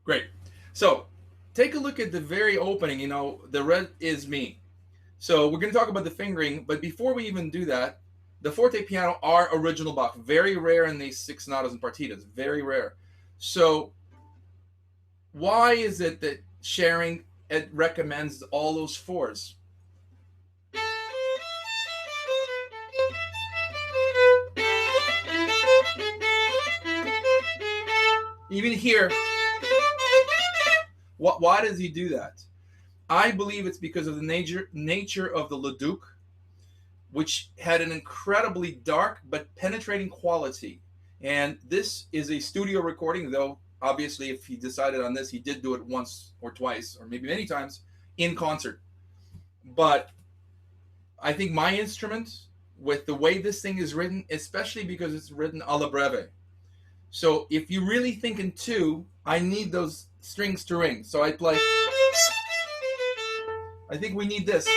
Great. So take a look at the very opening. You know, the red is me. So we're going to talk about the fingering, but before we even do that, the forte piano are original Bach. Very rare in these six sonatas and partitas. Very rare. So why is it that sharing it recommends all those fours? Even here, why does he do that? I believe it's because of the nature of the Leduc, which had an incredibly dark but penetrating quality. And this is a studio recording, though obviously if he decided on this, he did do it once or twice, or maybe many times, in concert. But I think my instrument, with the way this thing is written, especially because it's written alla breve. So if you really think in two, I need those strings to ring. So I play. I think we need this.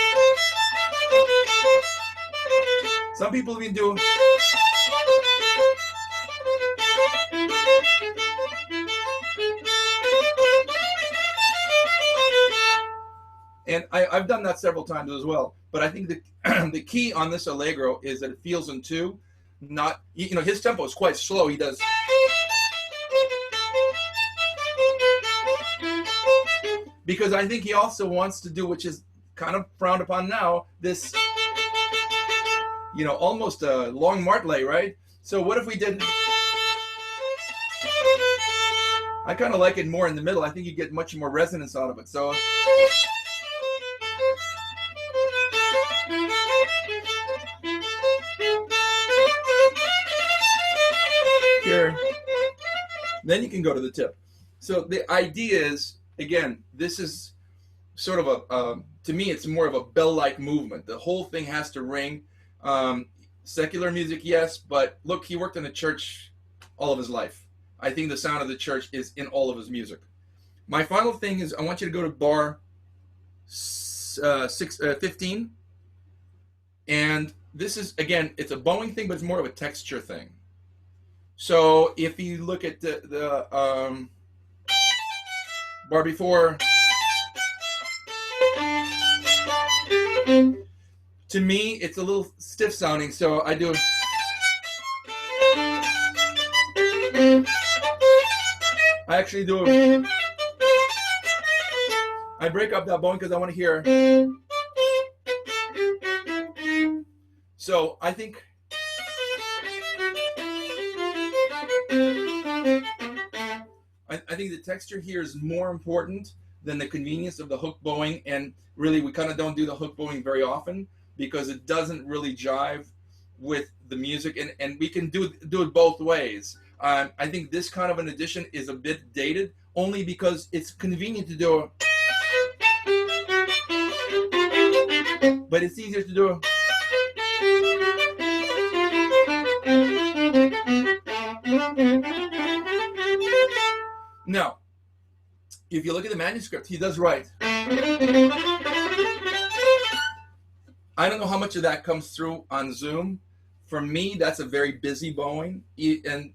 Some people have been doing. And I've done that several times as well. But I think the key on this allegro is that it feels in two. Not, you know, his tempo is quite slow. He does. Because I think he also wants to do, which is kind of frowned upon now, this, you know, almost a long martelé, right? So what if we did... I kind of like it more in the middle. I think you get much more resonance out of it. So... Here. Then you can go to the tip. So the idea is, again, this is sort of a, to me, it's more of a bell-like movement. The whole thing has to ring. Secular music, yes, but look, he worked in a church all of his life. I think the sound of the church is in all of his music. My final thing is I want you to go to bar 15. And this is, again, it's a bowing thing, but it's more of a texture thing. So if you look at the bar before, to me, it's a little stiff sounding, so I do. I actually do. I break up that bowing because I want to hear. So I think. I think the texture here is more important than the convenience of the hook bowing, and really we kind of don't do the hook bowing very often because it doesn't really jive with the music, and we can do it both ways. I think this kind of an addition is a bit dated only because it's convenient to do, but it's easier to do. Now, if you look at the manuscript, he does write. I don't know how much of that comes through on Zoom. For me, that's a very busy bowing. And,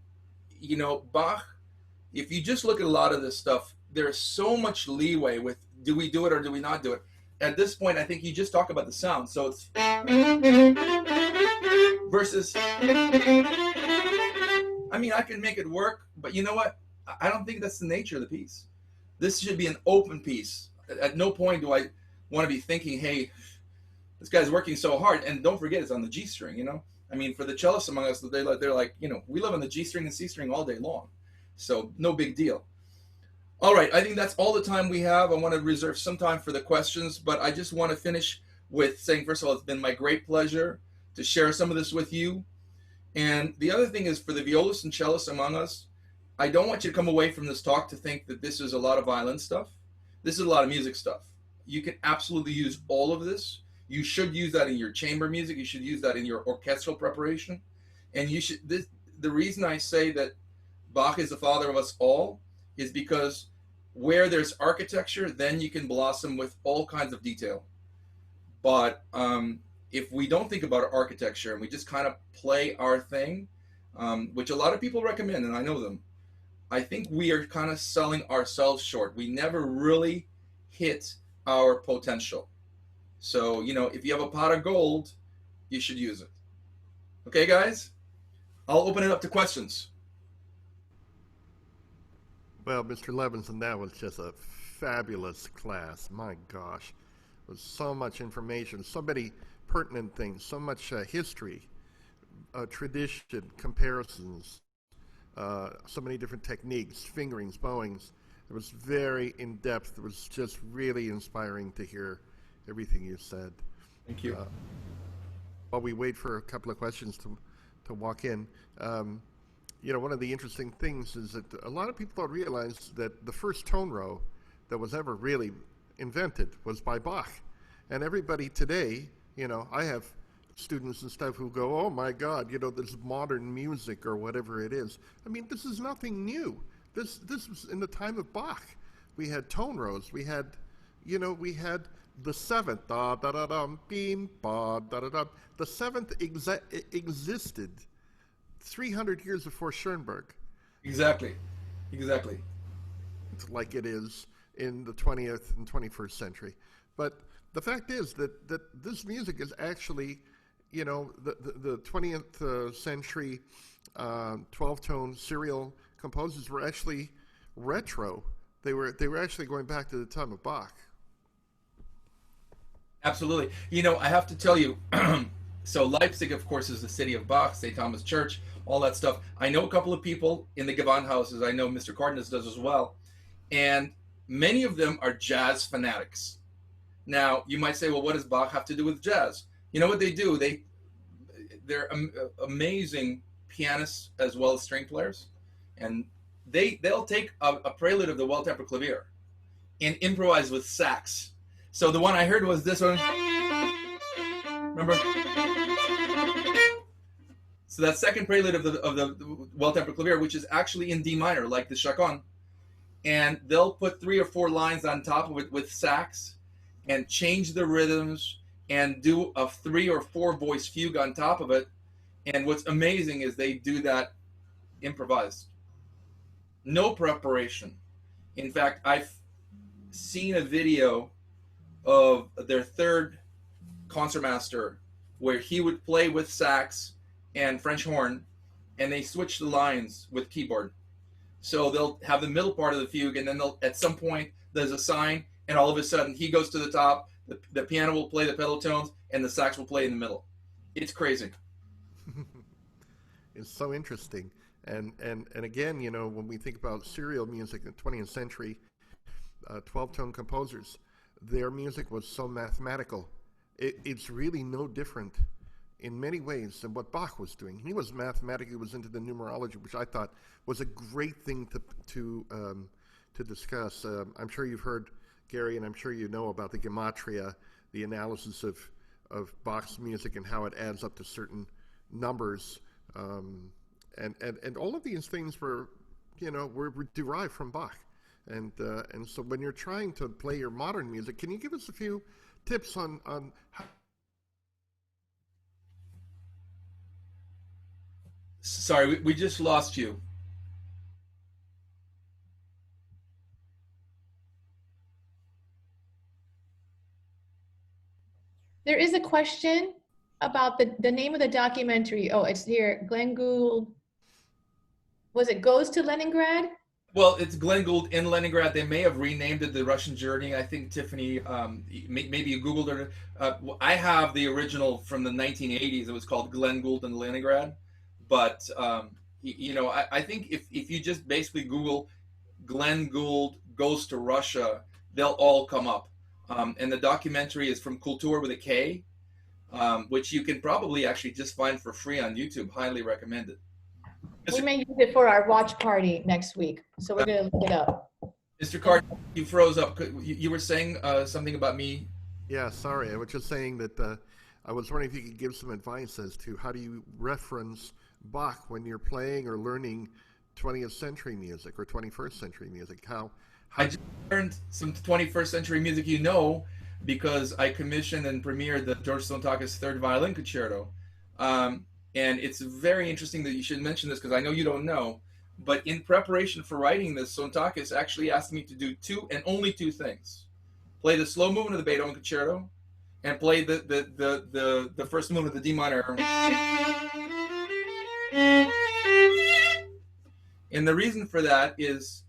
you know, Bach, if you just look at a lot of this stuff, there's so much leeway with do we do it or do we not do it. At this point, I think you just talk about the sound. So it's versus, I mean, I can make it work, but you know what? I don't think that's the nature of the piece. This should be an open piece. At no point do I want to be thinking, hey, this guy's working so hard. And don't forget, it's on the G string, you know? I mean, for the cellists among us, they're like, you know, we live on the G string and C string all day long. So no big deal. All right, I think that's all the time we have. I want to reserve some time for the questions, but I just want to finish with saying, first of all, it's been my great pleasure to share some of this with you. And the other thing is, for the violists and cellists among us, I don't want you to come away from this talk to think that this is a lot of violin stuff. This is a lot of music stuff. You can absolutely use all of this. You should use that in your chamber music. You should use that in your orchestral preparation. And you should. The reason I say that Bach is the father of us all is because where there's architecture, then you can blossom with all kinds of detail. But if we don't think about architecture and we just kind of play our thing, which a lot of people recommend, and I know them, I think we are kind of selling ourselves short. We never really hit our potential. So, you know, if you have a pot of gold, you should use it. Okay, guys? I'll open it up to questions. Well, Mr. Levinson, that was just a fabulous class. My gosh. There was so much information, so many pertinent things, so much history, tradition, comparisons, so many different techniques, fingerings, bowings. It was very in-depth. It was just really inspiring to hear everything you said. Thank you. While we wait for a couple of questions to walk in, you know, one of the interesting things is that a lot of people don't realize that the first tone row that was ever really invented was by Bach. And everybody today, you know, I have students and stuff who go, oh my God, you know, this modern music or whatever it is. I mean, this is nothing new. This was in the time of Bach. We had tone rows. We had, you know, we had the seventh, da da da dum, beam, ba da da dum. The seventh existed 300 years before Schoenberg. Exactly. Like it is in the 20th and 21st century. But the fact is that this music is actually, you know, the 20th century 12-tone serial composers were actually retro. They were actually going back to the time of Bach. Absolutely. You know, I have to tell you, so Leipzig, of course, is the city of Bach, St. Thomas Church, all that stuff. I know a couple of people in the Gewandhauses. I know Mr. Cardenas does as well. And many of them are jazz fanatics. Now, you might say, well, what does Bach have to do with jazz? You know what they do? They're amazing pianists as well as string players. And they'll take a prelude of the well-tempered clavier and improvise with sax. So the one I heard was this one. Remember? So that second prelude of the well-tempered clavier, which is actually in D minor, like the chaconne, and they'll put 3 or 4 lines on top of it with sax and change the rhythms and do a 3 or 4 voice fugue on top of it. And what's amazing is they do that improvised. No preparation. In fact, I've seen a video of their third concertmaster where he would play with sax and French horn, and they switch the lines with keyboard. So they'll have the middle part of the fugue, and then at some point there's a sign, and all of a sudden he goes to the top, the piano will play the pedal tones, and the sax will play in the middle. It's crazy. It's so interesting. And again, you know, when we think about serial music in the 20th century, 12-tone composers, their music was so mathematical. It's really no different in many ways than what Bach was doing. He was mathematic. He was into the numerology, which I thought was a great thing to discuss. I'm sure you've heard, Gary, and I'm sure you know about the gematria, the analysis of Bach's music and how it adds up to certain numbers. And all of these things were derived from Bach. And so when you're trying to play your modern music, can you give us a few tips on how? Sorry, we just lost you. There is a question about the name of the documentary. Oh, it's here. Glenn Gould. Was it Goes to Leningrad? Well, it's Glenn Gould in Leningrad. They may have renamed it The Russian Journey. I think Tiffany, maybe you Googled it. I have the original from the 1980s. It was called Glenn Gould in Leningrad. But, I think if you just basically Google Glenn Gould Goes to Russia, they'll all come up. And the documentary is from Kultur with a K, which you can probably actually just find for free on YouTube. Highly recommended. We may use it for our watch party next week, so we're going to look it up. Mr. Card, you froze up. You were saying something about me? Yeah, sorry. I was just saying that I was wondering if you could give some advice as to how do you reference Bach when you're playing or learning 20th century music or 21st century music. I just learned some 21st century music, because I commissioned and premiered the George Sontaka's Third Violin Concerto. And it's very interesting that you should mention this because I know you don't know, But in preparation for writing this, Sontakis actually asked me to do two and only two things: play the slow movement of the Beethoven Concerto, and play the first movement of the D minor. And the reason for that is,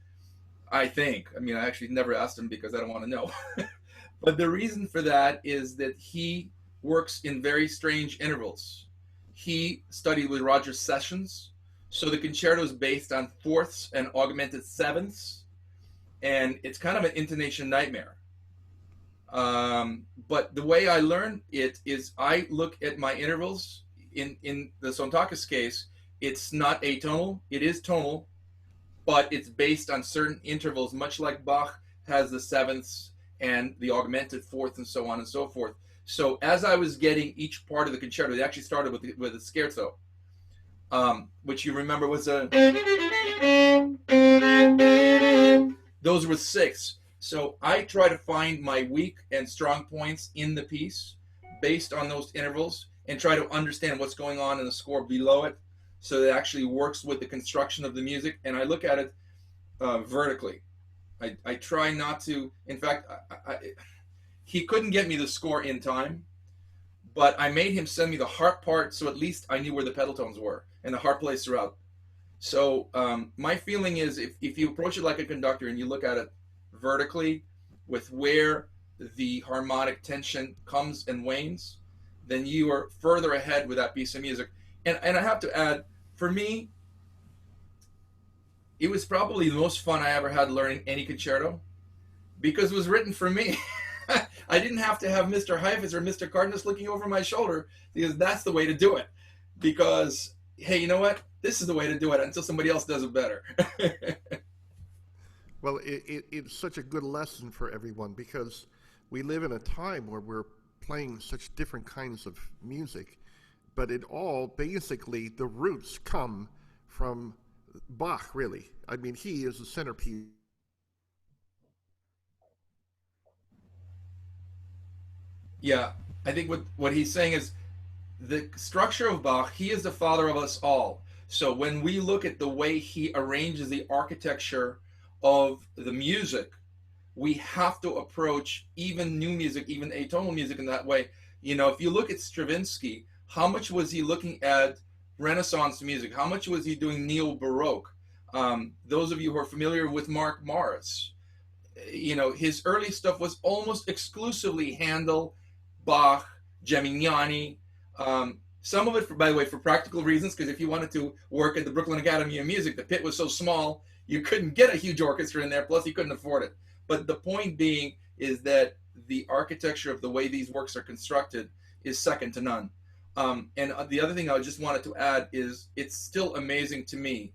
I think, I mean, I actually never asked him because I don't want to know. But the reason for that is that he works in very strange intervals. He studied with Roger Sessions, so the concerto is based on fourths and augmented sevenths, and it's kind of an intonation nightmare. But the way I learn it is I look at my intervals. In the Sontakis case, it's not atonal, it is tonal, but it's based on certain intervals, much like Bach has the sevenths and the augmented fourth and so on and so forth. So as I was getting each part of the concerto, they actually started with a scherzo, which you remember was a... Those were six. So I try to find my weak and strong points in the piece based on those intervals and try to understand what's going on in the score below it, so that it actually works with the construction of the music. And I look at it vertically. I try not to, in fact, he couldn't get me the score in time, but I made him send me the harp part, so at least I knew where the pedal tones were and the harp plays throughout. So my feeling is if you approach it like a conductor and you look at it vertically with where the harmonic tension comes and wanes, then you are further ahead with that piece of music. And I have to add, for me, it was probably the most fun I ever had learning any concerto, because it was written for me. I didn't have to have Mr. Heifetz or Mr. Cardenas looking over my shoulder, because that's the way to do it. Because, hey, you know what? This is the way to do it until somebody else does it better. Well, it's such a good lesson for everyone, because we live in a time where we're playing such different kinds of music, but it all, basically, the roots come from Bach, really. I mean, he is the centerpiece. Yeah, I think what he's saying is the structure of Bach, he is the father of us all. So when we look at the way he arranges the architecture of the music, we have to approach even new music, even atonal music, in that way. You know, if you look at Stravinsky, how much was he looking at Renaissance music? How much was he doing neo-Baroque? Those of you who are familiar with Mark Morris, you know, his early stuff was almost exclusively Handel, Bach, Gemignani. Some of it, by the way, for practical reasons, because if you wanted to work at the Brooklyn Academy of Music, the pit was so small, you couldn't get a huge orchestra in there, plus you couldn't afford it. But the point being is that the architecture of the way these works are constructed is second to none. And the other thing I just wanted to add is it's still amazing to me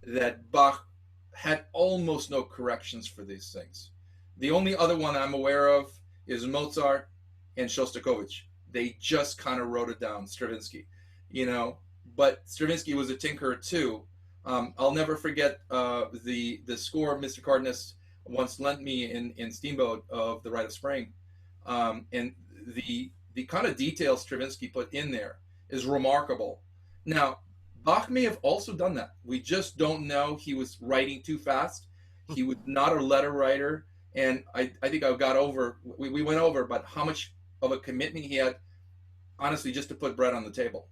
that Bach had almost no corrections for these things. The only other one I'm aware of is Mozart and Shostakovich. They just kind of wrote it down, Stravinsky, you know. But Stravinsky was a tinkerer too. I'll never forget the score Mr. Cardenas once lent me in Steamboat of The Rite of Spring, and the kind of detail Stravinsky put in there is remarkable. Now, Bach may have also done that. We just don't know. He was writing too fast. He was not a letter writer, and I think I got over. We went over about how much of a commitment he had, honestly, just to put bread on the table.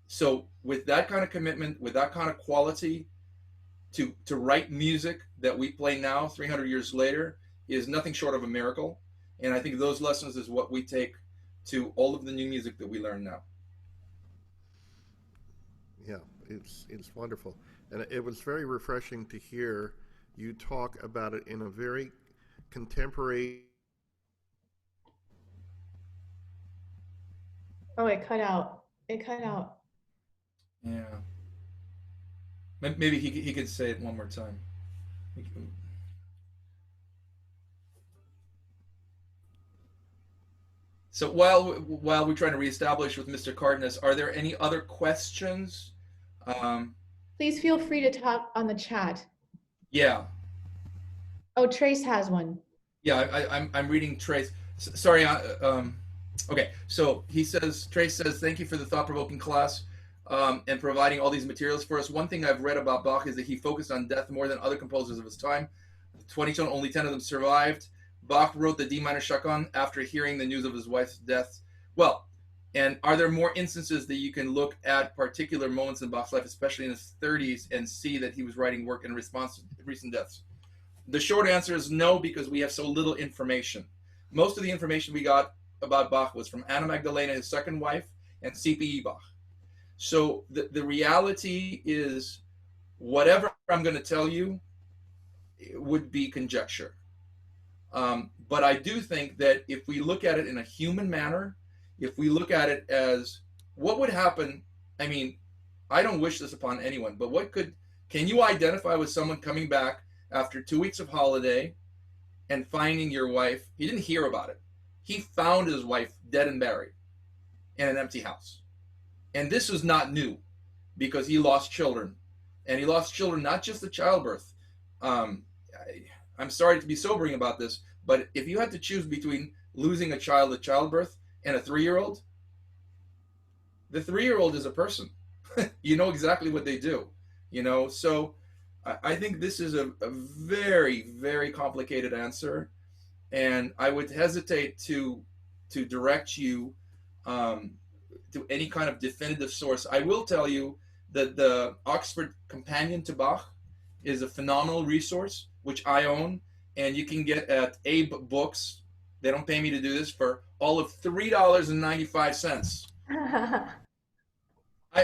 So with that kind of commitment, with that kind of quality, to write music that we play now 300 years later is nothing short of a miracle. And I think those lessons is what we take to all of the new music that we learn now. Yeah, it's wonderful. And it was very refreshing to hear you talk about it in a very contemporary... Oh, it cut out. It cut out. Yeah. Maybe he could say it one more time. So while we're trying to reestablish with Mr. Cardenas, are there any other questions? Please feel free to talk on the chat. Yeah. Oh, Trace has one. Yeah, I'm reading Trace. Sorry. Okay. So he says, Trace says, thank you for the thought-provoking class. and providing all these materials for us. One thing I've read about Bach is that he focused on death more than other composers of his time. 20, only 10 of them survived. Bach wrote the D minor chaconne after hearing the news of his wife's death. Well, and are there more instances that you can look at particular moments in Bach's life, especially in his 30s, and see that he was writing work in response to recent deaths? The short answer is no, because we have so little information. Most of the information we got about Bach was from Anna Magdalena, his second wife, and C.P.E. Bach. So the reality is, whatever I'm going to tell you, it would be conjecture. But I do think that if we look at it in a human manner, if we look at it as what would happen, I mean, I don't wish this upon anyone, but can you identify with someone coming back after 2 weeks of holiday and finding your wife? He didn't hear about it. He found his wife dead and buried in an empty house. And this was not new, because he lost children. And he lost children, not just at childbirth. I'm sorry to be sobering about this, but if you had to choose between losing a child at childbirth and a 3-year-old, the 3-year-old is a person. You know exactly what they do, So I think this is a very, very complicated answer. And I would hesitate to direct you to any kind of definitive source. I will tell you that the Oxford Companion to Bach is a phenomenal resource, which I own, and you can get at Abe Books. They don't pay me to do this, for all of $3.95.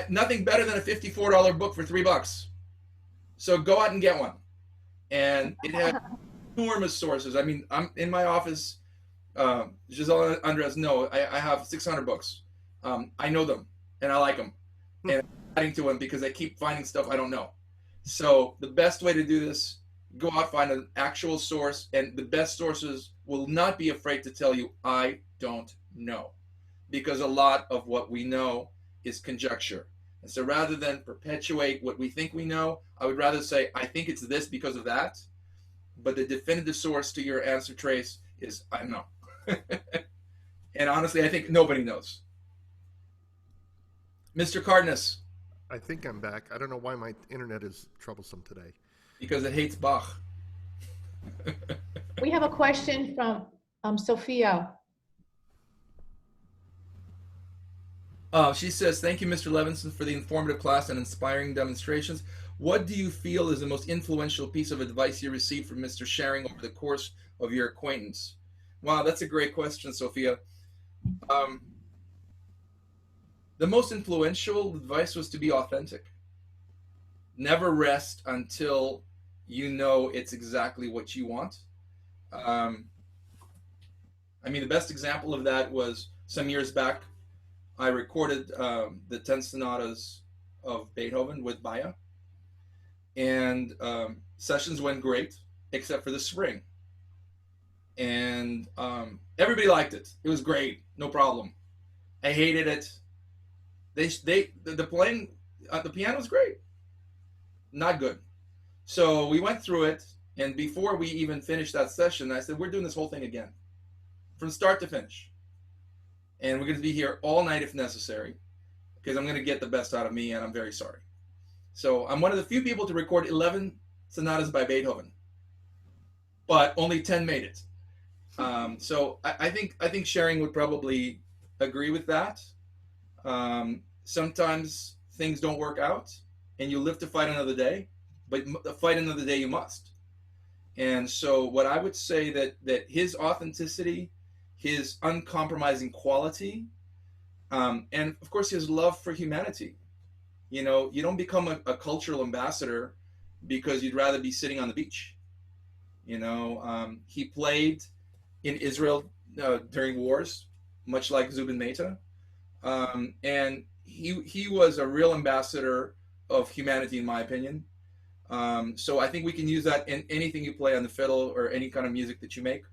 Nothing better than a $54 book for $3. So go out and get one. And it has enormous sources. I mean, I'm in my office. Chazelle Andres, no, I have 600 books. I know them and I like them, and I'm adding to them because I keep finding stuff I don't know. So the best way to do this, go out, find an actual source, and the best sources will not be afraid to tell you, I don't know, because a lot of what we know is conjecture. And so rather than perpetuate what we think we know, I would rather say, I think it's this because of that, but the definitive source to your answer trace is, I don't know. And honestly, I think nobody knows. Mr. Cardenas. I think I'm back. I don't know why my internet is troublesome today. Because it hates Bach. We have a question from Sophia. She says, thank you, Mr. Levinson, for the informative class and inspiring demonstrations. What do you feel is the most influential piece of advice you received from Mr. Sharing over the course of your acquaintance? Wow, that's a great question, Sophia. The most influential advice was to be authentic. Never rest until you know it's exactly what you want. I mean, the best example of that was some years back. I recorded the 10 sonatas of Beethoven with Baya, and sessions went great, except for the spring. And everybody liked it. It was great, no problem. I hated it. The playing at the piano was great, not good. So we went through it, and before we even finished that session, I said, we're doing this whole thing again, from start to finish. And we're going to be here all night if necessary, because I'm going to get the best out of me, and I'm very sorry. So I'm one of the few people to record 11 sonatas by Beethoven, but only 10 made it. So I think Sharing would probably agree with that. Sometimes things don't work out, and you live to fight another day, but fight another day you must. And so what I would say that his authenticity, his uncompromising quality, and of course his love for humanity. You don't become a cultural ambassador because you'd rather be sitting on the beach. He played in Israel during wars, much like Zubin Mehta, and he was a real ambassador of humanity, in my opinion. So I think we can use that in anything you play on the fiddle or any kind of music that you make.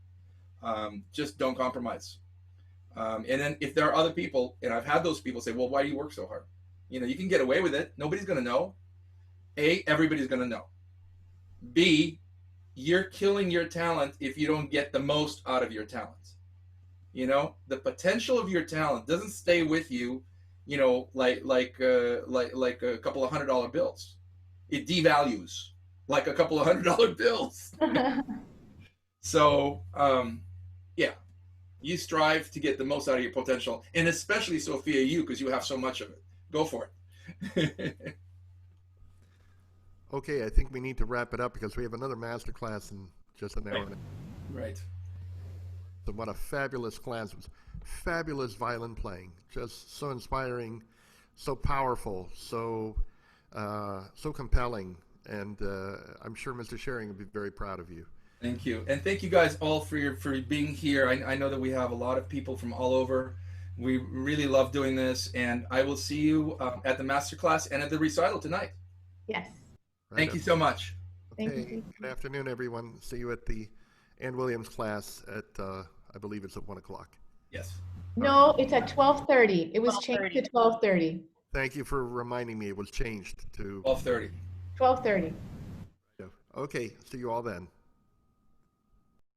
Just don't compromise. And then if there are other people, and I've had those people say, well, why do you work so hard? You can get away with it. Nobody's going to know. A, everybody's going to know. B, you're killing your talent if you don't get the most out of your talent. The potential of your talent doesn't stay with you you know, like a couple of $100 bills. It devalues like a couple of $100 bills. So yeah, you strive to get the most out of your potential, and especially Sophia, you, because you have so much of it. Go for it. Okay, I think we need to wrap it up because we have another master class in just an hour. Right. Right. So what a fabulous class. It was fabulous violin playing. Just so inspiring, so powerful, so compelling. And I'm sure Mr. Schering will be very proud of you. Thank you, and thank you guys all for being here. I know that we have a lot of people from all over. We really love doing this, and I will see you at the masterclass and at the recital tonight. Yes. Thank you so much. Thank Okay, you. good afternoon, everyone. See you at the Ann Williams class at, I believe it's at 1 o'clock. Yes. No, it's at 12:30. It was changed to 12:30. 12:30. Thank you for reminding me it was changed to 12:30. 12:30. Okay, see you all then.